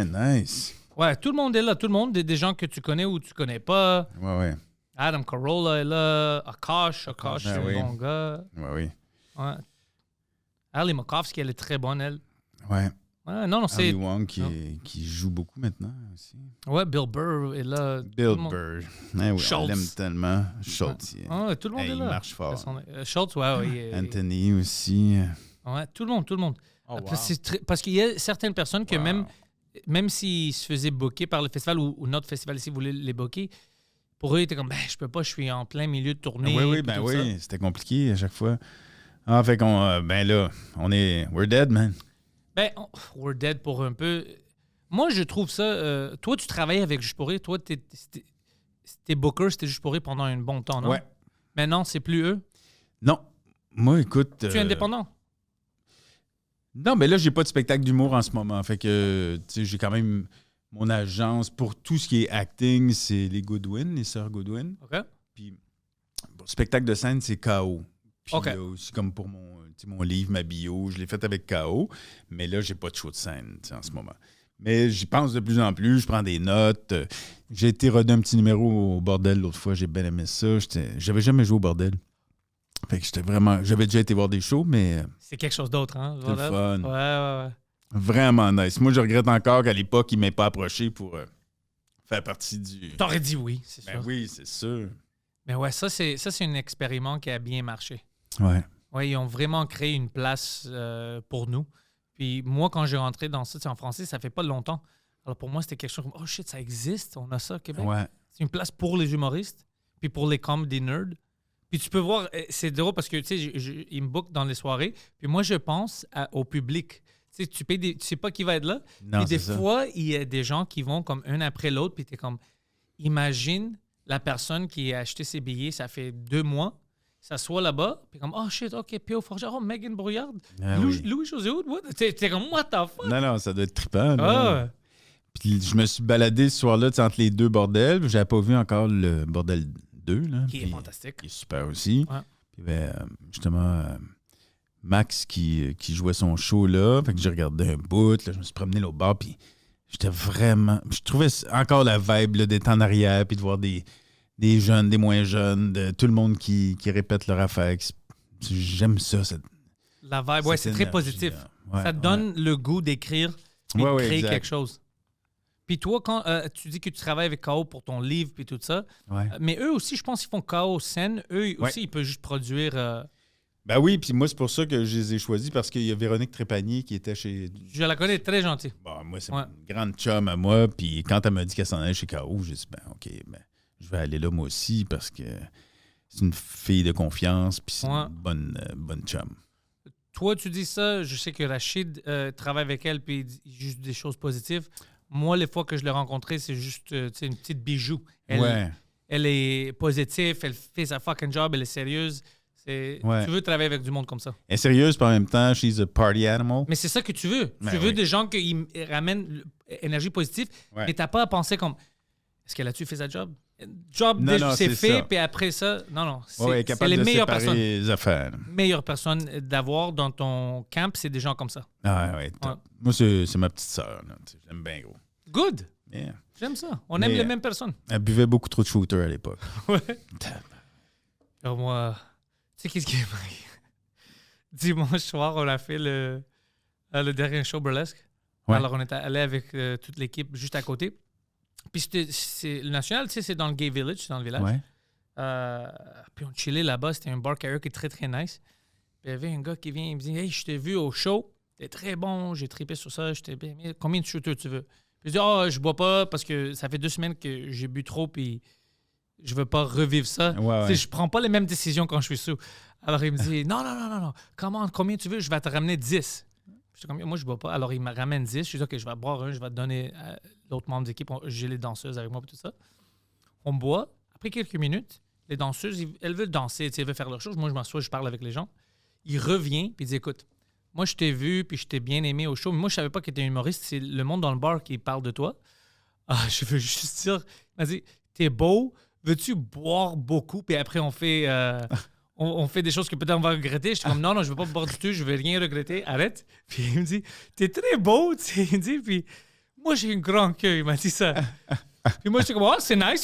Nice. Ouais, tout le monde est là. Tout le monde. Des gens que tu connais ou tu connais pas. Ouais. Adam Carolla est là. Akash, c'est un bon gars. Ouais. Ouais. Ali Makovsky, elle est très bonne, elle. Ouais. Ouais, non, c'est... Ali Wong qui joue beaucoup maintenant aussi. Ouais, Bill Burr est là. Bill Burr. Oui, Schultz. on l'aime tellement. Schultz. Ouais, tout le monde est là. Il marche fort. Schultz, ouais. Anthony aussi. Ouais, tout le monde. Oh, wow. Parce qu'il y a certaines personnes que même s'ils se faisaient booker par le festival ou notre festival ici voulait les booker, pour eux, ils étaient comme, je peux pas, je suis en plein milieu de tournée. Oui, c'était compliqué à chaque fois. Ah, fait qu'on, we're dead, man. We're dead pour un peu. Moi, je trouve ça, toi, tu travailles avec Juste pour rire, toi, tes bookers, c'était Juste pour rire pendant un bon temps, non? Ouais. Maintenant, c'est plus eux? Non. Moi, écoute... Tu es indépendant? Non, mais là, j'ai pas de spectacle d'humour en ce moment. Fait que, tu sais, j'ai quand même mon agence pour tout ce qui est acting, c'est les Goodwin, les sœurs Goodwin. OK. Puis, pour le spectacle de scène, c'est KO. Puis OK. aussi, comme pour mon livre, ma bio, je l'ai fait avec KO. Mais là, j'ai pas de show de scène en ce moment. Mais j'y pense de plus en plus, je prends des notes. J'ai été rodé un petit numéro au bordel l'autre fois, j'ai bien aimé ça. J'avais jamais joué au bordel. Fait que j'avais déjà été voir des shows, mais... C'est quelque chose d'autre, hein? C'est le fun. Ouais. Vraiment nice. Moi, je regrette encore qu'à l'époque, il ne m'ait pas approché pour faire partie du... T'aurais dit oui, c'est sûr. Ben oui, c'est sûr. Mais ouais, ça, c'est un expériment qui a bien marché. Ouais. Oui, ils ont vraiment créé une place pour nous. Puis moi, quand j'ai rentré dans ça, en français, ça fait pas longtemps. Alors pour moi, c'était quelque chose comme « Oh shit, ça existe, on a ça au Québec. Ouais. » C'est une place pour les humoristes, puis pour les comedy nerds. Puis tu peux voir, c'est drôle parce que, tu sais, ils me bookent dans les soirées, puis moi, je pense au public. Tu sais, tu sais pas qui va être là. Non, Puis des c'est ça. fois, il y a des gens qui vont comme un après l'autre, puis t'es comme, imagine la personne qui a acheté ses billets, ça fait 2 mois, s'assoit là-bas, puis comme, oh shit, OK, P.O. Forger, oh, Megan Brouillard, Ah oui. Louis-José Hood, what? T'es comme, what the fuck? Non, ça doit être trippant. là. Ah, Puis je me suis baladé ce soir-là, tu sais, entre les 2 bordels. J'avais pas vu encore le bordel 2. Là, qui est puis fantastique. qui est super aussi. Ouais. Puis justement, Max qui jouait son show là. Fait que j'ai regardé un bout. Là, je me suis promené l'autre bord. Puis j'étais vraiment... Je trouvais encore la vibe là, d'être en arrière. Puis de voir des jeunes, des moins jeunes, de tout le monde qui répète leur affaire. J'aime ça. La vibe, ouais, c'est très positif. Ouais, ça te donne le goût d'écrire et de créer exact. quelque chose. Puis toi, quand tu dis que tu travailles avec KO pour ton livre et tout ça, Ouais. mais eux aussi, je pense qu'ils font KO scène. Eux aussi, Ouais. ils peuvent juste produire... Ben oui, puis moi, c'est pour ça que je les ai choisis, parce qu'il y a Véronique Trépanier qui était chez... Je la connais, très gentille. Bon, moi, c'est Ouais. une grande chum à moi, puis quand elle m'a dit qu'elle s'en allait chez KO, j'ai dit, ben OK, ben, je vais aller là moi aussi, parce que c'est une fille de confiance, puis c'est Ouais. une bonne chum. Toi, tu dis ça, je sais que Rachid travaille avec elle puis il dit juste des choses positives. Moi, les fois que je l'ai rencontrée, c'est juste tu sais, une petite bijou. Elle est positive, elle fait sa fucking job, elle est sérieuse. Ouais. Tu veux travailler avec du monde comme ça. Elle est sérieuse, puis en même temps, she's a party animal. Mais c'est ça que tu veux. Ben tu veux oui. des gens qui ramènent l'énergie positive, Ouais. mais t'as pas à penser comme est-ce qu'elle a-tu fait sa job? Job, Non, déjà, non, c'est c'est fait, ça. puis après ça, non. C'est Ouais, elle est c'est capable les de meilleures séparer personnes. les affaires. Meilleures personnes d'avoir dans ton camp, c'est des gens comme ça. Ah ouais, top. Ouais. Moi, c'est ma petite sœur. Là. Tu sais, j'aime bien gros. Good! Yeah. J'aime ça. On Mais, aime les mêmes personnes. Elle buvait beaucoup trop de shooter à l'époque. Ouais. Alors moi, tu sais qu'est-ce qui est vrai? Dimanche soir, on a fait le dernier show burlesque. Ouais. Alors, on était allé avec toute l'équipe juste à côté. Puis le national, tu sais, c'est dans le Gay Village, c'est dans le village. Ouais. Puis on chillait là-bas, c'était un bar karaoke très, très nice. Puis il y avait un gars qui vient, il me dit « Hey, je t'ai vu au show, t'es très bon, j'ai trippé sur ça, je t'ai bien aimé. Combien de shooters tu veux? » Puis je dis « Ah, je bois pas parce que ça fait 2 semaines que j'ai bu trop, puis je veux pas revivre ça. Ouais. Tu sais, je prends pas les mêmes décisions quand je suis sous. » Alors il me dit « Non. Combien tu veux? Je vais te ramener 10. » Je dis, moi, je bois pas. Alors, il me ramène 10. Je dis, OK, je vais boire un, je vais te donner à l'autre membre d'équipe. J'ai les danseuses avec moi et tout ça. On boit. Après quelques minutes, les danseuses, elles veulent danser, elles veulent faire leur chose. Moi, je m'assois, je parle avec les gens. Il revient, puis il dit, écoute, moi, je t'ai vu, puis je t'ai bien aimé au show, mais moi, je savais pas que tu étais humoriste. C'est le monde dans le bar qui parle de toi. Ah, je veux juste dire, il m'a dit, t'es beau, veux-tu boire beaucoup? Puis après, on fait... On fait des choses que peut-être on va regretter. J'étais comme, non, je ne veux pas boire du tout, je ne veux rien regretter, arrête. Puis il me dit, t'es très beau, tu sais. Il me dit, puis moi, j'ai une grande queue, il m'a dit ça. Puis moi, j'étais comme, oh, c'est nice,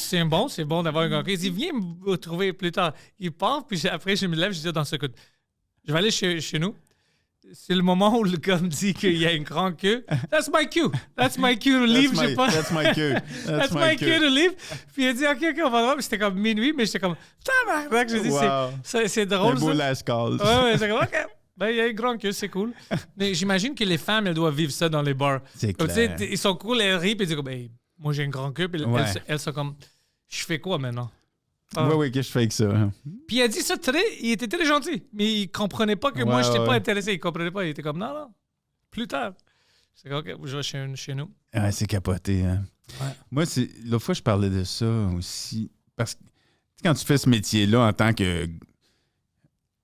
c'est bon d'avoir une grande queue. Il dit, viens me trouver plus tard. Il part, puis après, je me lève, je dis, dans ce coup, je vais aller chez nous. C'est le moment où le gars me dit qu'il y a une grande queue. That's my cue. That's my cue to leave. That's my cue. That's my cue to leave. Puis il a dit, OK, on va voir. Puis c'était comme minuit, mais j'étais comme, tabarnak. Je dis, Wow. c'est drôle. Un beau Ça. last call. Ouais, c'est comme, OK. Ben, il y a une grande queue, c'est cool. Mais j'imagine que les femmes, elles doivent vivre ça dans les bars. C'est Comme, clair. tu sais, ils sont cool, elles rient, puis ils disent, comme, hey, moi, j'ai une grande queue. Puis elles sont comme, je fais quoi maintenant? Oui, qu'est-ce que je fais avec ça? Hein? Puis il a dit ça il était très gentil, mais il comprenait pas que moi, je n'étais pas intéressé. Il comprenait pas. Il était comme, non, plus tard. C'est comme, OK, je vais chez nous. Ouais, c'est capoté. Hein? Ouais. Moi, l'autre fois, je parlais de ça aussi. Parce que quand tu fais ce métier-là en tant que...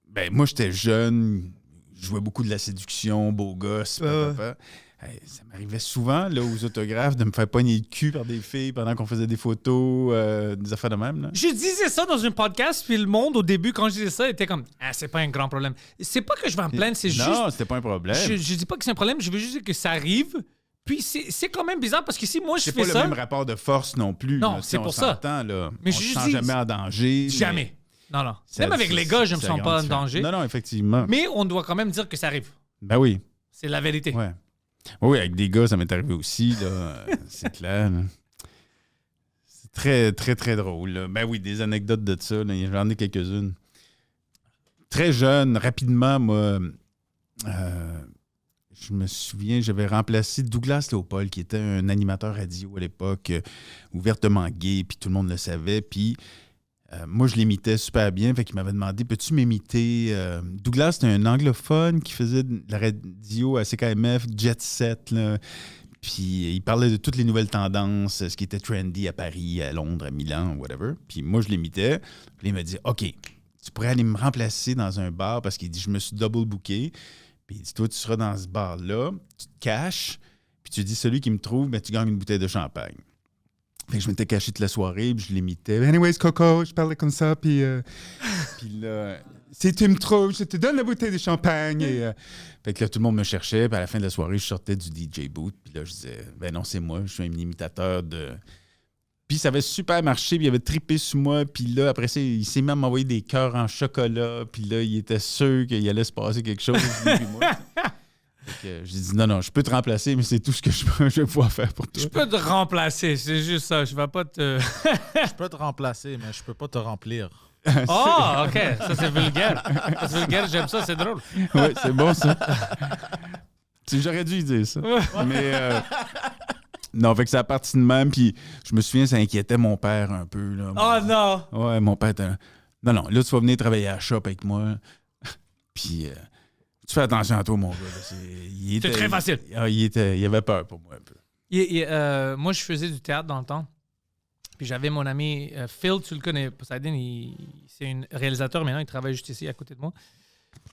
Ben, moi, j'étais jeune, je jouais beaucoup de la séduction, beau gosse, papa. Hey, ça m'arrivait souvent, là, aux autographes, de me faire pogner le cul par des filles pendant qu'on faisait des photos, des affaires de même. Là. Je disais ça dans un podcast, puis le monde, au début, quand je disais ça, était comme, c'est pas un grand problème. C'est pas que je vais en plaindre, c'est juste... Non, c'était pas un problème. Je dis pas que c'est un problème, je veux juste dire que ça arrive. Puis c'est quand même bizarre, parce que si moi, je c'est fais pas ça... le même rapport de force non plus. Non, là, c'est on pour ça. s'entend, là. Mais on je se juste sent dis- jamais en danger. Jamais. Non. Ça- Même avec les gars, je me c'est sens la pas grande en différence. danger. Non, effectivement. Mais on doit quand même dire que ça arrive. Ben oui. C'est la vérité. Ouais. Oui, avec des gars, ça m'est arrivé aussi, là. C'est clair. Là. très, très, très drôle. Là. Ben oui, des anecdotes de ça, là, j'en ai quelques-unes. Très jeune, rapidement, moi, je me souviens, j'avais remplacé Douglas Léopold, qui était un animateur radio à l'époque, ouvertement gay, puis tout le monde le savait. Puis moi, je l'imitais super bien, fait qu'il m'avait demandé, peux-tu m'imiter? Douglas, c'était un anglophone qui faisait de la radio à CKMF, Jet Set, là. Puis il parlait de toutes les nouvelles tendances, ce qui était trendy à Paris, à Londres, à Milan, whatever. Puis moi, je l'imitais. Puis il m'a dit, OK, tu pourrais aller me remplacer dans un bar parce qu'il dit, je me suis double booké. Puis il dit, toi, tu seras dans ce bar-là, tu te caches, puis tu dis, celui qui me trouve, ben, tu gagnes une bouteille de champagne. Fait que je m'étais caché toute la soirée, puis je l'imitais. Anyways, Coco, je parlais comme ça, puis là, si tu me trouves, je te donne la bouteille de champagne. Et, fait que là, tout le monde me cherchait, puis à la fin de la soirée, je sortais du DJ booth, puis là, je disais, ben non, c'est moi, je suis un imitateur de... Puis ça avait super marché, puis il avait trippé sur moi, puis là, après ça, il s'est même envoyé des cœurs en chocolat, puis là, il était sûr qu'il allait se passer quelque chose, lui et moi. Fait que j'ai dit, non, je peux te remplacer, mais c'est tout ce que je vais pouvoir faire pour toi. Je peux te remplacer, c'est juste ça. Je vais pas te... Je peux te remplacer, mais je peux pas te remplir. Oh, OK. Ça, c'est vulgaire. Ça, c'est vulgaire, j'aime ça, c'est drôle. Oui, c'est bon, ça. J'aurais dû dire ça. Mais... non, fait que c'est à partir de même, puis je me souviens, ça inquiétait mon père un peu. Là. Oh non! Ouais, mon père était... Non, là, tu vas venir travailler à la shop avec moi. Puis, tu fais attention à toi, mon gars. C'est très facile. Il avait peur pour moi un peu. Moi, je faisais du théâtre dans le temps. Puis j'avais mon ami Phil, tu le connais, Poseidon, c'est un réalisateur maintenant, il travaille juste ici à côté de moi.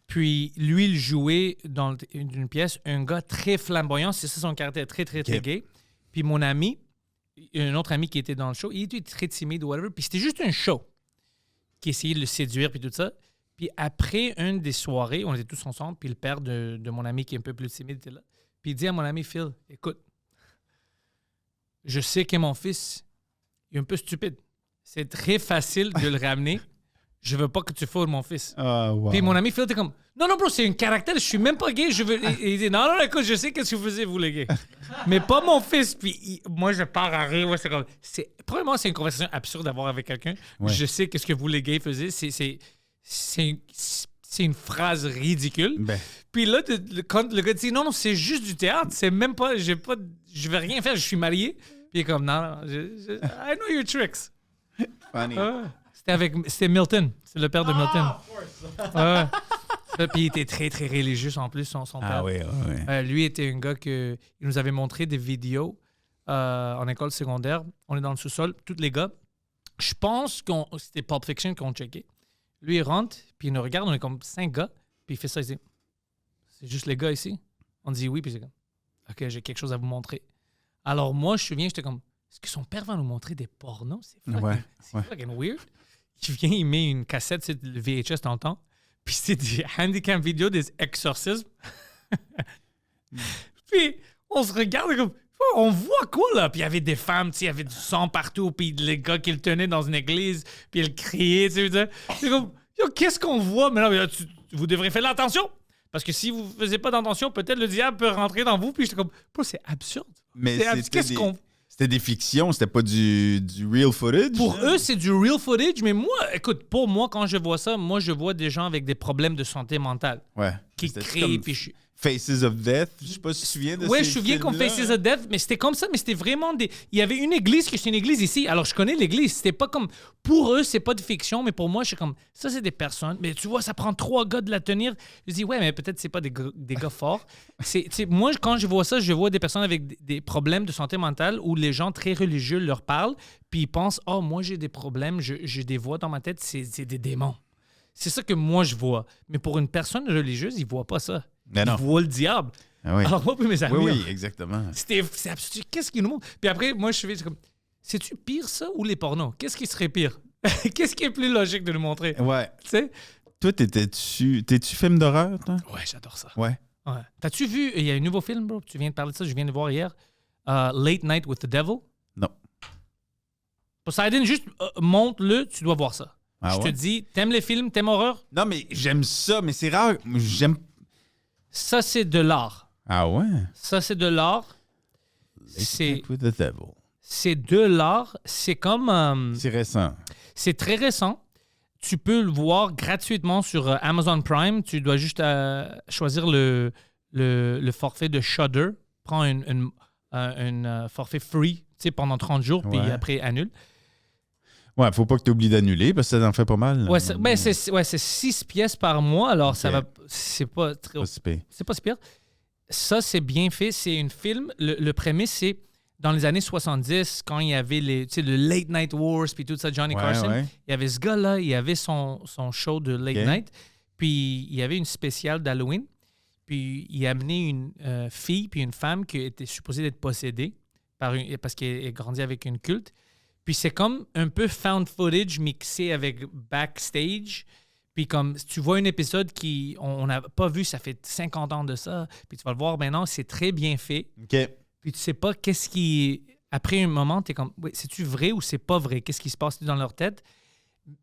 Puis lui, il jouait dans une pièce un gars très flamboyant, c'est ça son caractère, très, très, très gay. Puis mon ami, un autre ami qui était dans le show, il était très timide ou whatever, puis c'était juste un show qui essayait de le séduire puis tout ça. Puis après une des soirées, on était tous ensemble, puis le père de mon ami qui est un peu plus timide était là. Puis il dit à mon ami Phil, écoute, je sais que mon fils il est un peu stupide. C'est très facile de le ramener. Je veux pas que tu fourres mon fils. Wow. Puis mon ami Phil était comme, non, bro, c'est un caractère, je suis même pas gay. Il dit, non, écoute, je sais qu'est-ce que vous faisiez, vous, les gays. Mais pas mon fils. Puis moi, je pars à rire. Ouais, premièrement, c'est une conversation absurde d'avoir avec quelqu'un. Ouais. Je sais qu'est-ce que vous, les gays, faisiez. C'est une phrase ridicule. Ben. Puis là, quand le gars dit, non, c'est juste du théâtre. C'est même pas, je vais rien faire, je suis marié. Puis il est comme, non, I know your tricks. Funny. C'était Milton. C'est le père de Milton. Puis il était très, très religieux en plus, son père. Ah oui. Lui était un gars il nous avait montré des vidéos en école secondaire. On est dans le sous-sol, tous les gars. Je pense que c'était Pulp Fiction qu'on checkait. Lui, il rentre, puis il nous regarde, on est comme 5 gars, puis il fait ça, il dit, c'est juste les gars ici? On dit oui, puis c'est comme, OK, j'ai quelque chose à vous montrer. Alors moi, je me souviens, j'étais comme, est-ce que son père va nous montrer des pornos? C'est fucking weird. Il vient, il met une cassette, c'est le VHS dans le temps, puis c'est des handicap vidéos, des exorcismes. Puis on se regarde comme, on voit quoi là? Puis il y avait des femmes, il y avait du sang partout, puis les gars qui le tenaient dans une église, puis ils criaient, tu sais. C'est comme, qu'est-ce qu'on voit? Mais là, vous devrez faire attention. Parce que si vous ne faisiez pas d'attention, peut-être le diable peut rentrer dans vous. Puis j'étais comme, c'est absurde. Mais c'était des fictions, c'était pas du real footage? Pour eux, c'est du real footage. Mais moi, écoute, pour moi, quand je vois ça, moi, je vois des gens avec des problèmes de santé mentale. Ouais. Qui crient. Puis Faces of Death, je sais pas si tu te souviens de ça. Oui, je me souviens comme Faces of Death, mais c'était comme ça, mais c'était vraiment des... Il y avait une église, c'est une église ici, alors je connais l'église, c'était pas comme... Pour eux, c'est pas de fiction, mais pour moi, je suis comme... Ça, c'est des personnes, mais tu vois, ça prend 3 gars de la tenir. Je dis, ouais, mais peut-être c'est pas des gars forts. Moi, quand je vois ça, je vois des personnes avec des problèmes de santé mentale où les gens très religieux leur parlent, puis ils pensent, oh, moi, j'ai des problèmes, j'ai des voix dans ma tête, c'est des démons. C'est ça que moi, je vois. Mais pour une personne religieuse, ils voient pas ça. Ils voient le diable. Ah oui. Alors moi puis mes amis... Oui, exactement. C'est absurde. Qu'est-ce qu'ils nous montrent? Puis après, moi, je suis comme... C'est-tu pire, ça, ou les pornos? Qu'est-ce qui serait pire? Qu'est-ce qui est plus logique de nous montrer? Ouais. Tu sais? Toi, t'es-tu film d'horreur, toi? Ouais, j'adore ça. Ouais. T'as-tu vu... Il y a un nouveau film, bro. Tu viens de parler de ça. Je viens de voir hier. Late Night with the Devil. Non. Poseidon, juste montre-le. Tu dois voir ça. Je te dis, t'aimes les films? T'aimes horreur? Non, mais j'aime ça, mais c'est rare. Ça, c'est de l'art. Ah ouais? Ça, c'est de l'art. C'est c'est $2. C'est comme... C'est récent. c'est très récent. Tu peux le voir gratuitement sur Amazon Prime. Tu dois juste choisir le forfait de Shudder. Prends un forfait free pendant 30 jours, puis après annule. Ouais, faut pas que tu oublies d'annuler parce que ça en fait pas mal. Ouais, c'est 6 pièces par mois, alors ça va. C'est pas très. C'est pas si pire. Ça, c'est bien fait. C'est un film. Le prémisse, c'est dans les années 70, quand il y avait le Late Night Wars, puis tout ça, Johnny Carson. Ouais. Il y avait ce gars-là, il avait son show de Late Night, puis il y avait une spéciale d'Halloween. Puis il a amené une fille puis une femme qui était supposée d'être possédée parce qu'elle grandit avec une culte. Puis c'est comme un peu found footage mixé avec backstage. Puis comme tu vois un épisode on n'a pas vu, ça fait 50 ans de ça. Puis tu vas le voir maintenant, c'est très bien fait. OK. Puis tu sais pas qu'est-ce qui... Après un moment, tu es comme, c'est-tu vrai ou c'est pas vrai? Qu'est-ce qui se passe dans leur tête?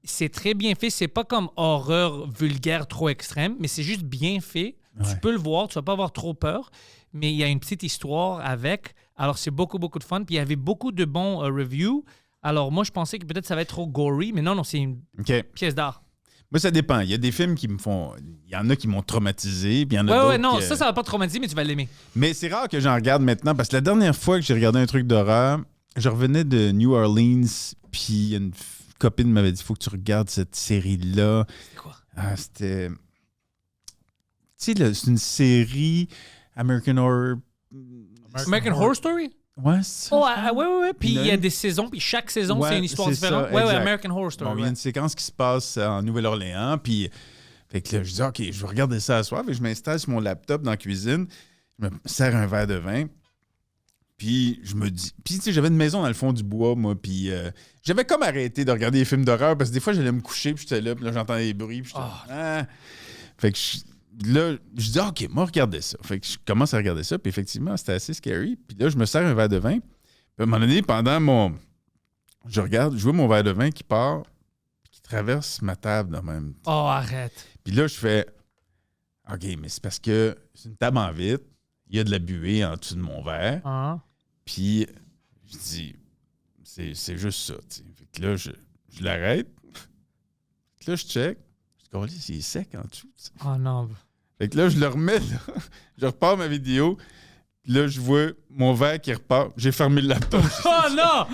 C'est très bien fait. C'est pas comme horreur vulgaire trop extrême, mais c'est juste bien fait. Ouais. Tu peux le voir, tu vas pas avoir trop peur, mais il y a une petite histoire avec. Alors, c'est beaucoup, beaucoup de fun. Puis il y avait beaucoup de bons reviews. Alors, moi, je pensais que peut-être ça va être trop gory, mais non, c'est une pièce d'art. Moi, ça dépend. Il y a des films qui me font... Il y en a qui m'ont traumatisé, puis il y en a d'autres... Ouais, non, ça va pas traumatiser, mais tu vas l'aimer. Mais c'est rare que j'en regarde maintenant, parce que la dernière fois que j'ai regardé un truc d'horreur, je revenais de New Orleans, puis une copine m'avait dit « Faut que tu regardes cette série-là. » C'était quoi? Ah, c'était... Tu sais, c'est une série American Horror Story? Ouais, c'est ça. Ouais. Puis il y a des saisons, puis chaque saison, c'est une histoire différente. Ouais, American Horror Story. Bon, il y a une séquence qui se passe en Nouvelle-Orléans, puis fait que là, je dis, OK, je vais regarder ça à soir, et je m'installe sur mon laptop dans la cuisine, je me sers un verre de vin, puis je me dis... Puis tu sais, j'avais une maison dans le fond du bois, moi, puis j'avais comme arrêté de regarder des films d'horreur, parce que des fois, j'allais me coucher, puis j'étais là, puis là, j'entendais des bruits, puis j'étais... Fait que là, je dis, OK, moi, regardez ça. Fait que je commence à regarder ça, puis effectivement, c'était assez scary. Puis là, je me sers un verre de vin. Puis à un moment donné, je vois mon verre de vin qui part, puis qui traverse ma table de même. Oh, arrête. Puis là, je fais, OK, mais c'est parce que c'est une table en vitre, il y a de la buée en dessous de mon verre. Uh-huh. Puis je dis, c'est juste ça. T'sais. Fait que là, je l'arrête. Puis là, je check. Je dis, c'est sec en dessous. T'sais. Oh non. Fait que là, je le remets, là. Je repars ma vidéo. Puis là, je vois mon verre qui repart. J'ai fermé le laptop. Oh non!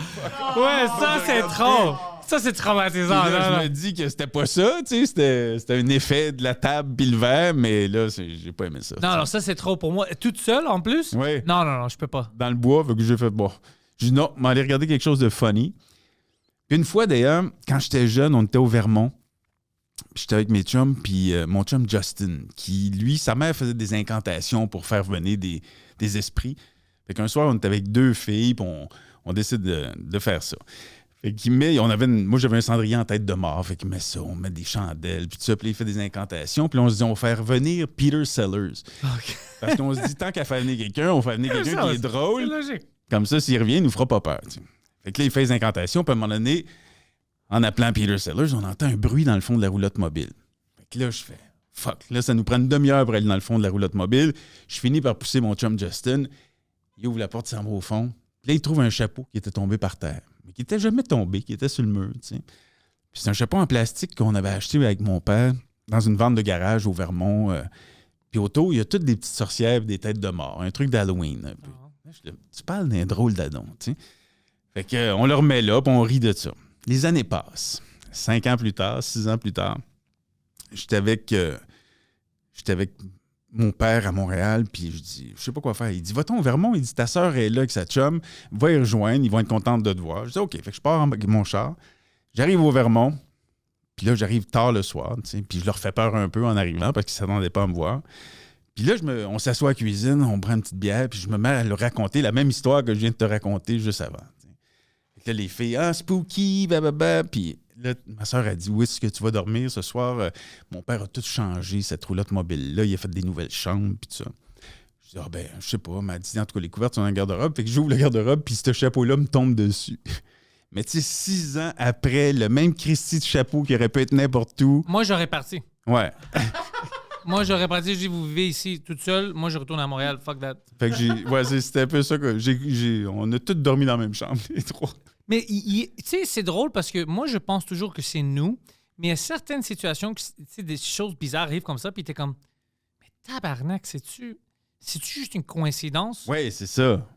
Ouais, ça, c'est trop. Ça, c'est traumatisant. Là, je me dis que c'était pas ça, tu sais. C'était un effet de la table puis le verre, mais là, j'ai pas aimé ça. Non, non, ça, c'est trop pour moi. Toute seule, en plus? Oui. Non, je peux pas. Dans le bois, fait que j'ai fait, bon. Je dis non, m'aller regarder quelque chose de funny. Puis une fois, d'ailleurs, quand j'étais jeune, on était au Vermont. Puis j'étais avec mes chums, puis mon chum Justin, qui, lui, sa mère faisait des incantations pour faire venir des esprits. Fait qu'un soir, on était avec 2 filles, puis on décide de faire ça. Fait qu'il met, moi, j'avais un cendrier en tête de mort, fait qu'il met ça, on met des chandelles, puis tout ça, puis il fait des incantations, puis là, on se dit, on va faire venir Peter Sellers. Okay. Parce qu'on se dit, tant qu'à faire venir quelqu'un, on fait venir quelqu'un qui est drôle. C'est logique. Comme ça, s'il revient, il nous fera pas peur. T'sais. Fait que là, il fait des incantations, puis à un moment donné, en appelant Peter Sellers, on entend un bruit dans le fond de la roulotte mobile. Fait que là, je fais fuck. Là, ça nous prend une demi-heure pour aller dans le fond de la roulotte mobile. Je finis par pousser mon chum Justin. Il ouvre la porte, il s'en va au fond. Puis là, il trouve un chapeau qui était tombé par terre. Mais qui n'était jamais tombé, qui était sur le mur. T'sais. Puis c'est un chapeau en plastique qu'on avait acheté avec mon père dans une vente de garage au Vermont. Puis autour, il y a toutes des petites sorcières, des têtes de mort. Un truc d'Halloween. Un peu. Là, tu parles d'un drôle d'adon. T'sais. Fait qu'on le remet là, puis on rit de ça. Les années passent. 5 ans plus tard, 6 ans plus tard, j'étais avec mon père à Montréal, puis je dis, je sais pas quoi faire. Il dit, va-t'en au Vermont. Il dit, ta sœur est là avec sa chum, va y rejoindre, ils vont être contents de te voir. Je dis, OK. Fait que je pars avec mon char. J'arrive au Vermont, puis là, j'arrive tard le soir, puis je leur fais peur un peu en arrivant parce qu'ils ne s'attendaient pas à me voir. Puis là, on s'assoit à la cuisine, on prend une petite bière, puis je me mets à leur raconter la même histoire que je viens de te raconter juste avant. Là, les filles, spooky, bababa. Puis là, ma soeur a dit, où est-ce que tu vas dormir ce soir? Mon père a tout changé, cette roulotte mobile-là. Il a fait des nouvelles chambres, puis tout ça. Je dis, je sais pas. Elle m'a dit, en tout cas, les couvertes sont dans le garde-robe. Fait que j'ouvre le garde-robe, puis ce chapeau-là me tombe dessus. Mais tu sais, 6 ans après, le même Christy de chapeau qui aurait pu être n'importe où. Moi, j'aurais parti. Ouais. Moi, j'aurais pas dit, je dis, vous vivez ici toute seule. Moi, je retourne à Montréal. Fuck that. Fait que c'était un peu ça. On a tous dormi dans la même chambre, les trois. Mais tu sais, c'est drôle parce que moi, je pense toujours que c'est nous. Mais il y a certaines situations, des choses bizarres arrivent comme ça. Puis t'es comme, mais tabarnak, c'est-tu juste une coïncidence? Oui, c'est ça.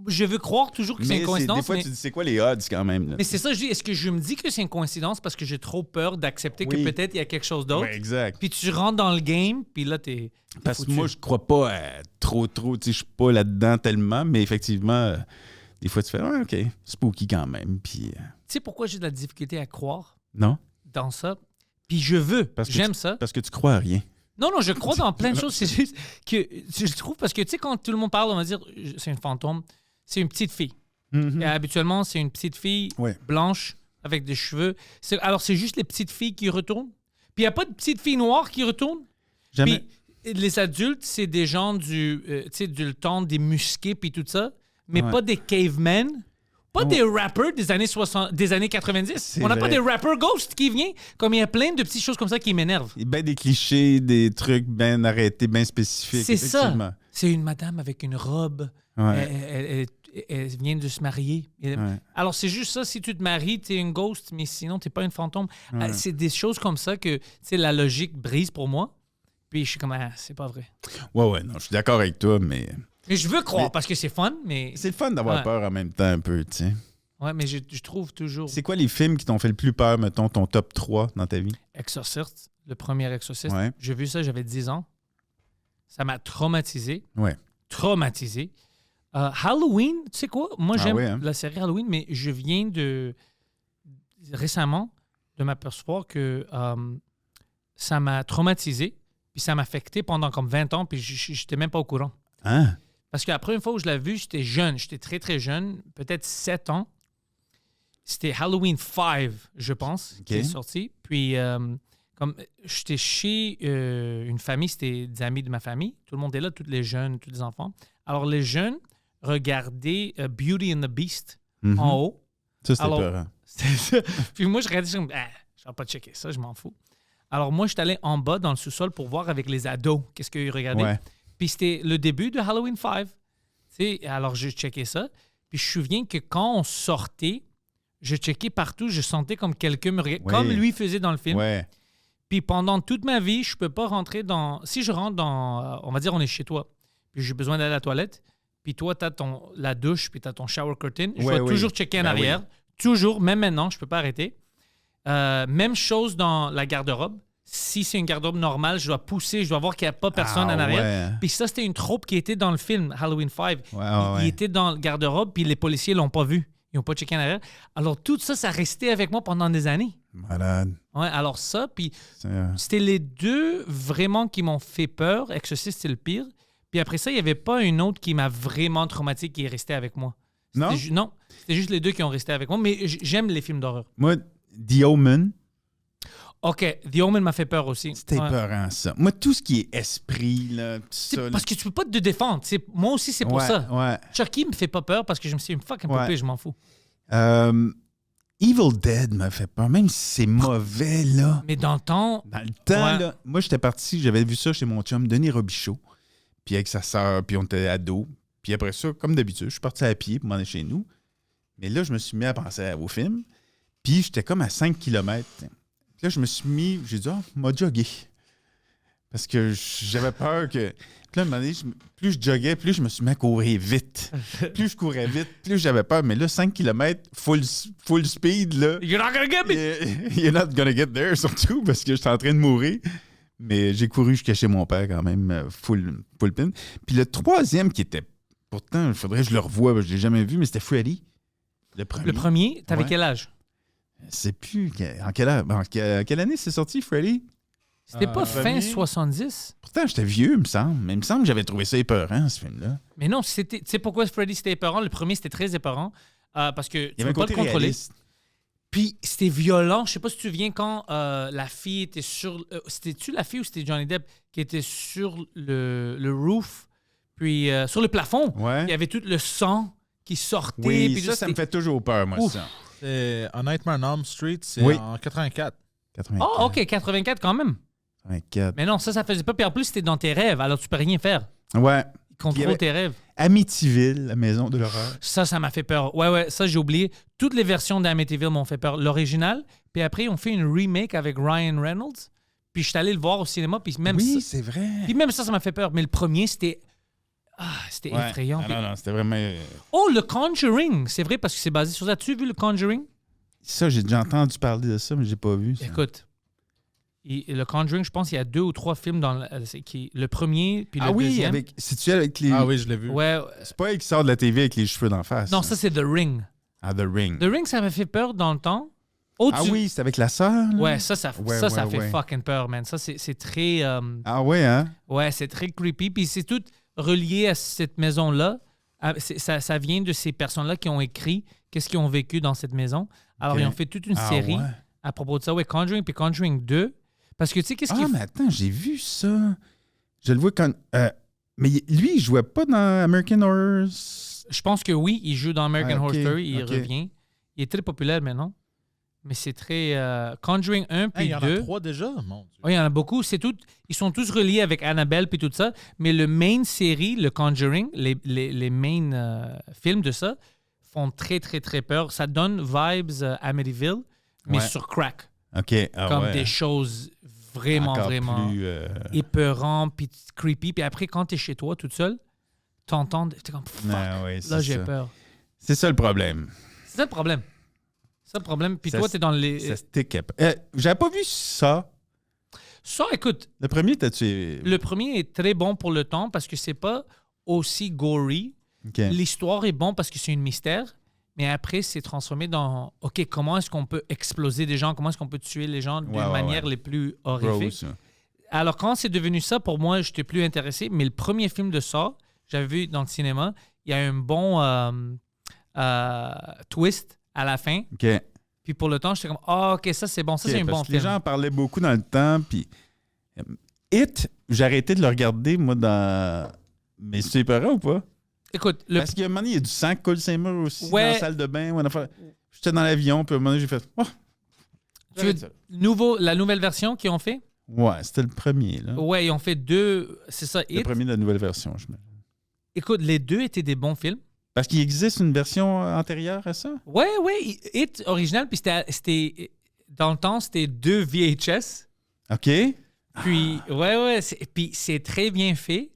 Je veux croire toujours que c'est une coïncidence. Des fois, tu dis, c'est quoi les odds quand même? Là? Mais c'est ça, je dis, est-ce que je me dis que c'est une coïncidence parce que j'ai trop peur d'accepter que peut-être il y a quelque chose d'autre? Oui, exact. Puis tu rentres dans le game, puis là, t'es Parce que foutu. moi, je crois pas trop. Tu sais, je suis pas là-dedans tellement, mais effectivement, des fois, tu fais, ouais, OK, spooky quand même. Puis. Tu sais pourquoi j'ai de la difficulté à croire Non? dans ça? Puis je veux, j'aime ça. Parce que tu crois à rien. Non, je crois dans plein de choses. C'est juste que je trouve, parce que tu sais, quand tout le monde parle, on va dire, c'est une fantôme, c'est une petite fille. Et habituellement, c'est une petite fille blanche avec des cheveux. Alors, c'est juste les petites filles qui retournent. Puis il n'y a pas de petites filles noires qui retournent. Jamais. Puis les adultes, c'est des gens du temps des musqués puis tout ça, mais pas des cavemen. Pas des rappers des années 60, des années 90. On n'a pas des rappers ghosts qui viennent. Comme il y a plein de petites choses comme ça qui m'énervent. Ben des clichés, des trucs bien arrêtés, bien spécifiques. C'est ça. C'est une madame avec une robe. Ouais. Elle vient de se marier. Alors, c'est juste ça. Si tu te maries, t'es une ghost, mais sinon, t'es pas une fantôme. Ouais. C'est des choses comme ça que la logique brise pour moi. Puis je suis comme, c'est pas vrai. Ouais, non, je suis d'accord avec toi, mais. Mais je veux croire parce que c'est fun, mais. C'est le fun d'avoir peur en même temps un peu, tu sais. Ouais, mais je trouve toujours. C'est quoi les films qui t'ont fait le plus peur, mettons, ton top 3 dans ta vie? Exorcist, le premier Exorcist. Ouais. J'ai vu ça, j'avais 10 ans. Ça m'a traumatisé. Ouais. Traumatisé. Halloween, tu sais quoi? Moi, j'aime ouais, hein? la série Halloween, mais je viens récemment de m'apercevoir que ça m'a traumatisé, puis ça m'a affecté pendant comme 20 ans, puis je n'étais même pas au courant. Hein? Parce qu'après, une fois où je l'ai vu, j'étais jeune. J'étais très, très jeune, peut-être 7 ans. C'était Halloween 5, je pense, qui est sorti. Puis, comme j'étais chez une famille, c'était des amis de ma famille. Tout le monde est là, tous les jeunes, tous les enfants. Alors, les jeunes regardaient Beauty and the Beast en haut. Ça, c'était peur. C'était ça. Puis moi, je regardais ça comme, je vais pas checker ça, je m'en fous. Alors, moi, je suis allé en bas dans le sous-sol pour voir avec les ados qu'est-ce qu'ils regardaient. Ouais. Puis c'était le début de Halloween 5. Alors, je checkais ça. Puis je me souviens que quand on sortait, je checkais partout, je sentais comme quelqu'un me regardait, comme lui faisait dans le film. Ouais. Puis pendant toute ma vie, je peux pas rentrer dans... Si je rentre dans... on va dire, on est chez toi, puis j'ai besoin d'aller à la toilette, puis toi, tu as la douche, puis tu as ton shower curtain, je dois toujours checker en arrière. Oui. Toujours, même maintenant, je peux pas arrêter. Même chose dans la garde-robe. Si c'est une garde-robe normale, je dois pousser, je dois voir qu'il n'y a pas personne en arrière. Ouais. Puis ça, c'était une troupe qui était dans le film Halloween 5. Il était dans le garde-robe, puis les policiers l'ont pas vu. Ils n'ont pas checké en arrière. Alors, tout ça, ça restait avec moi pendant des années. Malade. Ouais, alors ça, puis c'était les deux vraiment qui m'ont fait peur. Exorcist, c'est le pire. Puis après ça, il n'y avait pas une autre qui m'a vraiment traumatisé qui est restée avec moi. Non? Non, c'était juste les deux qui ont resté avec moi. Mais j'aime les films d'horreur. Moi, The Omen. OK, The Omen m'a fait peur aussi. C'était peurant, ça. Moi, tout ce qui est esprit, là, tout ça, parce que tu peux pas te défendre. Moi aussi, c'est pour ça. Ouais. Chucky me fait pas peur parce que je me suis dit, fuck un poupée, je m'en fous. Evil Dead m'a fait peur, même si c'est mauvais, là. Mais dans le temps... là, moi, j'étais parti, j'avais vu ça chez mon chum, Denis Robichaud, puis avec sa sœur, puis on était ados. Puis après ça, comme d'habitude, je suis parti à pied pour m'en aller chez nous. Mais là, je me suis mis à penser au film, puis j'étais comme à 5 km. Là, je me suis mis, j'ai dit, m'a jogué. Parce que j'avais peur que. Puis là, à un moment donné, plus je joguais, plus je me suis mis à courir vite. Plus je courais vite, plus j'avais peur. Mais là, 5 km, full speed, là. You're not gonna get me! You're not gonna get there, surtout parce que j'étais en train de mourir. Mais j'ai couru jusqu'à chez mon père quand même, full pin. Puis le troisième qui était. Pourtant, il faudrait que je le revoie, je ne l'ai jamais vu, mais c'était Freddy. Le premier, t'avais quel âge? Je sais plus. En quelle année c'est sorti, Freddy? C'était pas fin 70? Pourtant, j'étais vieux, il me semble. Mais il me semble que j'avais trouvé ça épeurant, ce film-là. Mais non, tu sais pourquoi Freddy c'était épeurant? Le premier, c'était très épeurant. Parce que tu ne peux pas le contrôler. Réaliste. Puis c'était violent. Je sais pas si tu te souviens quand la fille était sur... c'était-tu la fille ou c'était Johnny Depp qui était sur le roof, puis sur le plafond? Ouais. Il y avait tout le sang qui sortait. Oui, puis ça me fait toujours peur, moi, ça. C'est A Nightmare on Elm Street, c'est en 84. Oh, OK, 84 quand même. 84. Mais non, ça faisait pas. Puis en plus, c'était dans tes rêves, alors tu peux rien faire. Ouais. Ils contrôlent Il y avait- tes rêves. Amityville, la maison de l'horreur. Ça m'a fait peur. Ouais, ça, j'ai oublié. Toutes les versions d'Amityville m'ont fait peur. L'original, puis après, on fait une remake avec Ryan Reynolds. Puis je suis allé le voir au cinéma, puis même Oui, ça, c'est vrai. puis même ça m'a fait peur. Mais le premier, c'était... c'était Ouais. effrayant. Ah, Puis- non, c'était vraiment... Oh, le Conjuring! C'est vrai, parce que c'est basé sur ça. As-tu vu le Conjuring? Ça, j'ai déjà entendu parler de ça, mais j'ai pas vu ça. Écoute, le Conjuring, je pense qu'il y a 2 ou 3 films dans le premier, puis le Ah oui, deuxième. c'est-tu avec les... Ah oui, je l'ai vu. Ouais. C'est pas elle qui sort de la TV avec les cheveux d'en face. Non, ça, c'est The Ring. Ah, The Ring. The Ring, ça m'a fait peur dans le temps. Oh, Ah oui, c'est avec la sœur. là? Ouais, ça Ouais, fait ouais. fucking peur, man. Ça, c'est très... Ah ouais, hein? ouais, c'est très creepy. Puis c'est tout relié à cette maison-là. Ça vient de ces personnes-là qui ont écrit qu'est-ce qu'ils ont vécu dans cette maison. Alors, Ok. ils ont fait toute une Ah série ouais. à propos de ça. Ouais, Conjuring, puis Conjuring 2. Parce que tu sais, qu'est-ce Ah, qu'il mais attends, j'ai vu ça. Je le vois quand... mais lui, il jouait pas dans American Horror... Je pense que oui, il joue dans American Ah, ok, Horror Story, il ok. revient. Il est très populaire maintenant. Mais c'est très... Conjuring 1 puis Hey, il y en 2. a 3 déjà? Mon Dieu. Oui, il y en a beaucoup. Ils sont tous reliés avec Annabelle puis tout ça. Mais le main série, le Conjuring, les main films de ça, font très, très, très peur. Ça donne vibes Amityville, mais Ouais. sur crack. OK. Ah, Comme ouais. des choses vraiment, Encore vraiment plus, épeurantes puis creepy. Puis après, quand t'es chez toi, toute seule, t'entends... T'es comme, fuck, Ah ouais, c'est là, j'ai ça. peur. C'est ça le problème. C'est ça le problème. C'est ça le problème. Puis Ça toi, se- t'es dans les... Ça stick up. J'avais pas vu ça. Ça, écoute, Le premier, t'as-tu... le premier est très bon pour le temps parce que c'est pas aussi gory. OK. L'histoire est bon parce que c'est un mystère, mais après, c'est transformé dans OK, comment est-ce qu'on peut exploser des gens, comment est-ce qu'on peut tuer les gens d'une Ouais, manière les plus horrifiques. Gross. Alors, quand c'est devenu ça, pour moi, je n'étais plus intéressé, mais le premier film de ça, j'avais vu dans le cinéma, il y a un bon twist à la fin. OK. Puis pour le temps, j'étais comme ah, OK, ça c'est bon, ça OK, c'est un parce bon que les film. gens en parlaient beaucoup dans le temps, puis... It, j'ai arrêté de le regarder, moi, dans... Mais c'est épeurant ou pas? Écoute, Parce qu'il y a un moment donné, il y a du sang qui coule ses murs aussi Ouais. dans la salle de bain. Ou une affaire. J'étais dans l'avion, puis à un moment donné, j'ai fait... Oh, tu veux la nouvelle version qu'ils ont fait? ouais, c'était le premier, là. Ouais, ils ont fait 2, c'est ça, Le It. premier de la nouvelle version, je me... Écoute, les 2 étaient des bons films. Parce qu'il existe une version antérieure à ça? Ouais, It original, puis c'était dans le temps, c'était 2 VHS. OK. Puis, puis c'est très bien fait.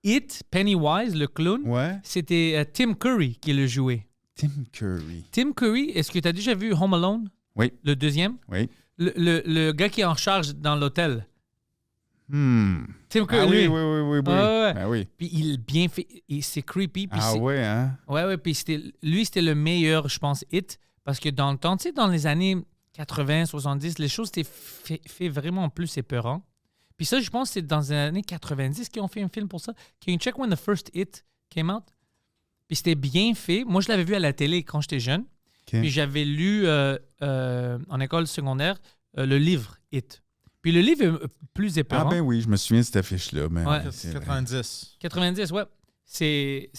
It, Pennywise, le clown, Ouais. c'était Tim Curry qui le jouait. Tim Curry. Tim Curry, est-ce que tu as déjà vu Home Alone? Oui. Le deuxième? Oui. Le gars qui est en charge dans l'hôtel. Hmm. Tim Curry, Ah oui, lui. oui, oui, oui. oui. Ouais. Ben oui. Puis il est bien fait. C'est creepy. Puis Ah ouais, hein? Ouais, puis c'était le meilleur, je pense, It. Parce que dans le temps, tu sais, dans les années 80, 70, les choses étaient fait vraiment plus épeurant. Puis ça, je pense que c'est dans les années 90 qu'ils ont fait un film pour ça. Can you check when the first It came out? Puis c'était bien fait. Moi, je l'avais vu à la télé quand j'étais jeune. OK. Puis j'avais lu en école secondaire le livre It. Puis le livre est plus Ah épeurant. ben oui, je me souviens de cette affiche-là. Mais Ouais. c'est- 90. 90, ouais. C'est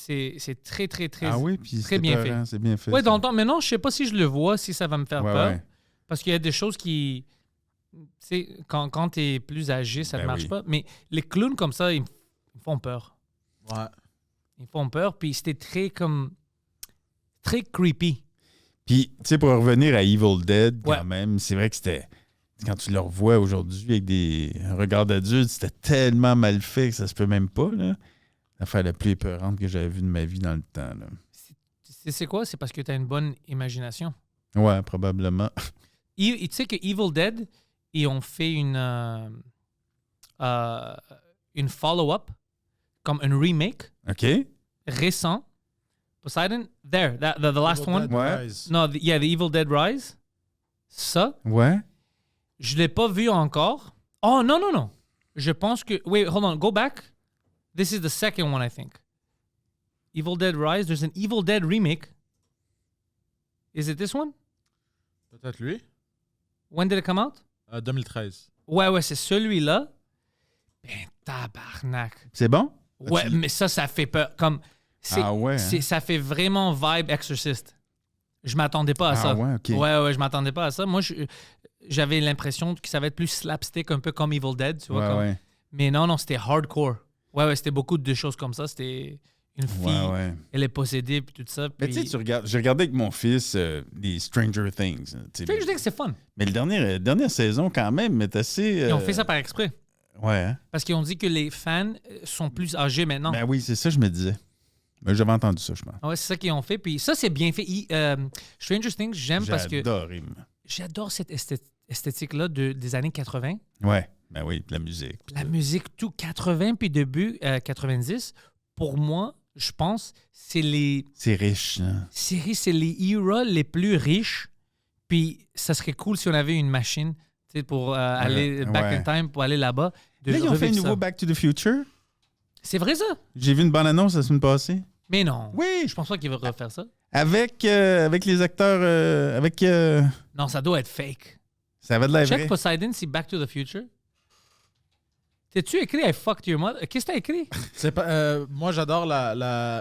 très, très, très... Ah oui, puis très c'est bien épeurant, c'est bien fait. Ouais, ça. dans le temps. Mais non, je sais pas si je le vois, si ça va me faire Ouais, peur. ouais. Parce qu'il y a des choses qui... Tu sais, quand tu es plus âgé, ça ne Ben marche oui. pas. Mais les clowns comme ça, ils me font peur. Ouais. Ils me font peur. Puis c'était très comme... Très creepy. Puis, tu sais, pour revenir à Evil Dead, quand Ouais. même, c'est vrai que c'était... Quand tu le revois aujourd'hui avec des regards d'adulte, c'était tellement mal fait que ça se peut même pas, là. L'affaire la plus épeurante que j'avais vue de ma vie dans le temps, là. C'est quoi? C'est parce que tu as une bonne imagination. Ouais, probablement. Tu sais que Evil Dead, ils ont fait une follow-up, comme un remake OK? récent. Poseidon, there, the last Evil one. Dead Ouais. Rise. No, the Evil Dead Rise. Ça, Ouais? je l'ai pas vu encore. Oh, non. Je pense que... Wait, hold on. Go back. This is the second one, I think. Evil Dead Rise. There's an Evil Dead remake. Is it this one? Peut-être lui. When did it come out? 2013. Ouais, c'est celui-là. Ben, tabarnak. C'est bon? Ouais, As-tu- mais ça fait peur. Comme... Ah ouais, hein? Ça fait vraiment vibe Exorcist. Je m'attendais pas à Ah ça. ouais, OK. Ouais, je m'attendais pas à ça. Moi, j'avais l'impression que ça va être plus slapstick, un peu comme Evil Dead, tu vois. Ouais, comme... ouais. Mais non, c'était hardcore. Ouais, c'était beaucoup de choses comme ça. C'était une fille, Ouais. elle est possédée, puis tout ça. Mais Puis... tu sais, j'ai regardé avec mon fils des Stranger Things. Stranger Things, c'est fun. Mais la dernière saison, quand même, est assez... Ils ont fait ça par exprès. Ouais, hein? Parce qu'ils ont dit que les fans sont plus âgés maintenant. Ben oui, c'est ça que je me disais. Mais j'avais entendu ça, je pense. Ouais, c'est ça qu'ils ont fait. Puis ça, c'est bien fait. Stranger Things, j'aime parce que j'adore cette esthétique-là des années 80. Ouais, ben oui, la musique. La musique, tout 80 puis début 90, pour moi, je pense, c'est les C'est riche, hein? séries, c'est les eras les plus riches. Puis ça serait cool si on avait une machine, tu sais, pour aller back in time, pour aller là-bas. Là, ils ont fait un nouveau Back to the Future. C'est vrai, ça? J'ai vu une bonne annonce la semaine passée. Mais non. Oui. Je pense pas qu'il va refaire ça. Avec les acteurs... Non, ça doit être fake. Ça avait de la Check vraie. Poseidon, c'est Back to the Future. T'as-tu écrit I fucked your mother? Qu'est-ce que t'as écrit? C'est pas, moi, j'adore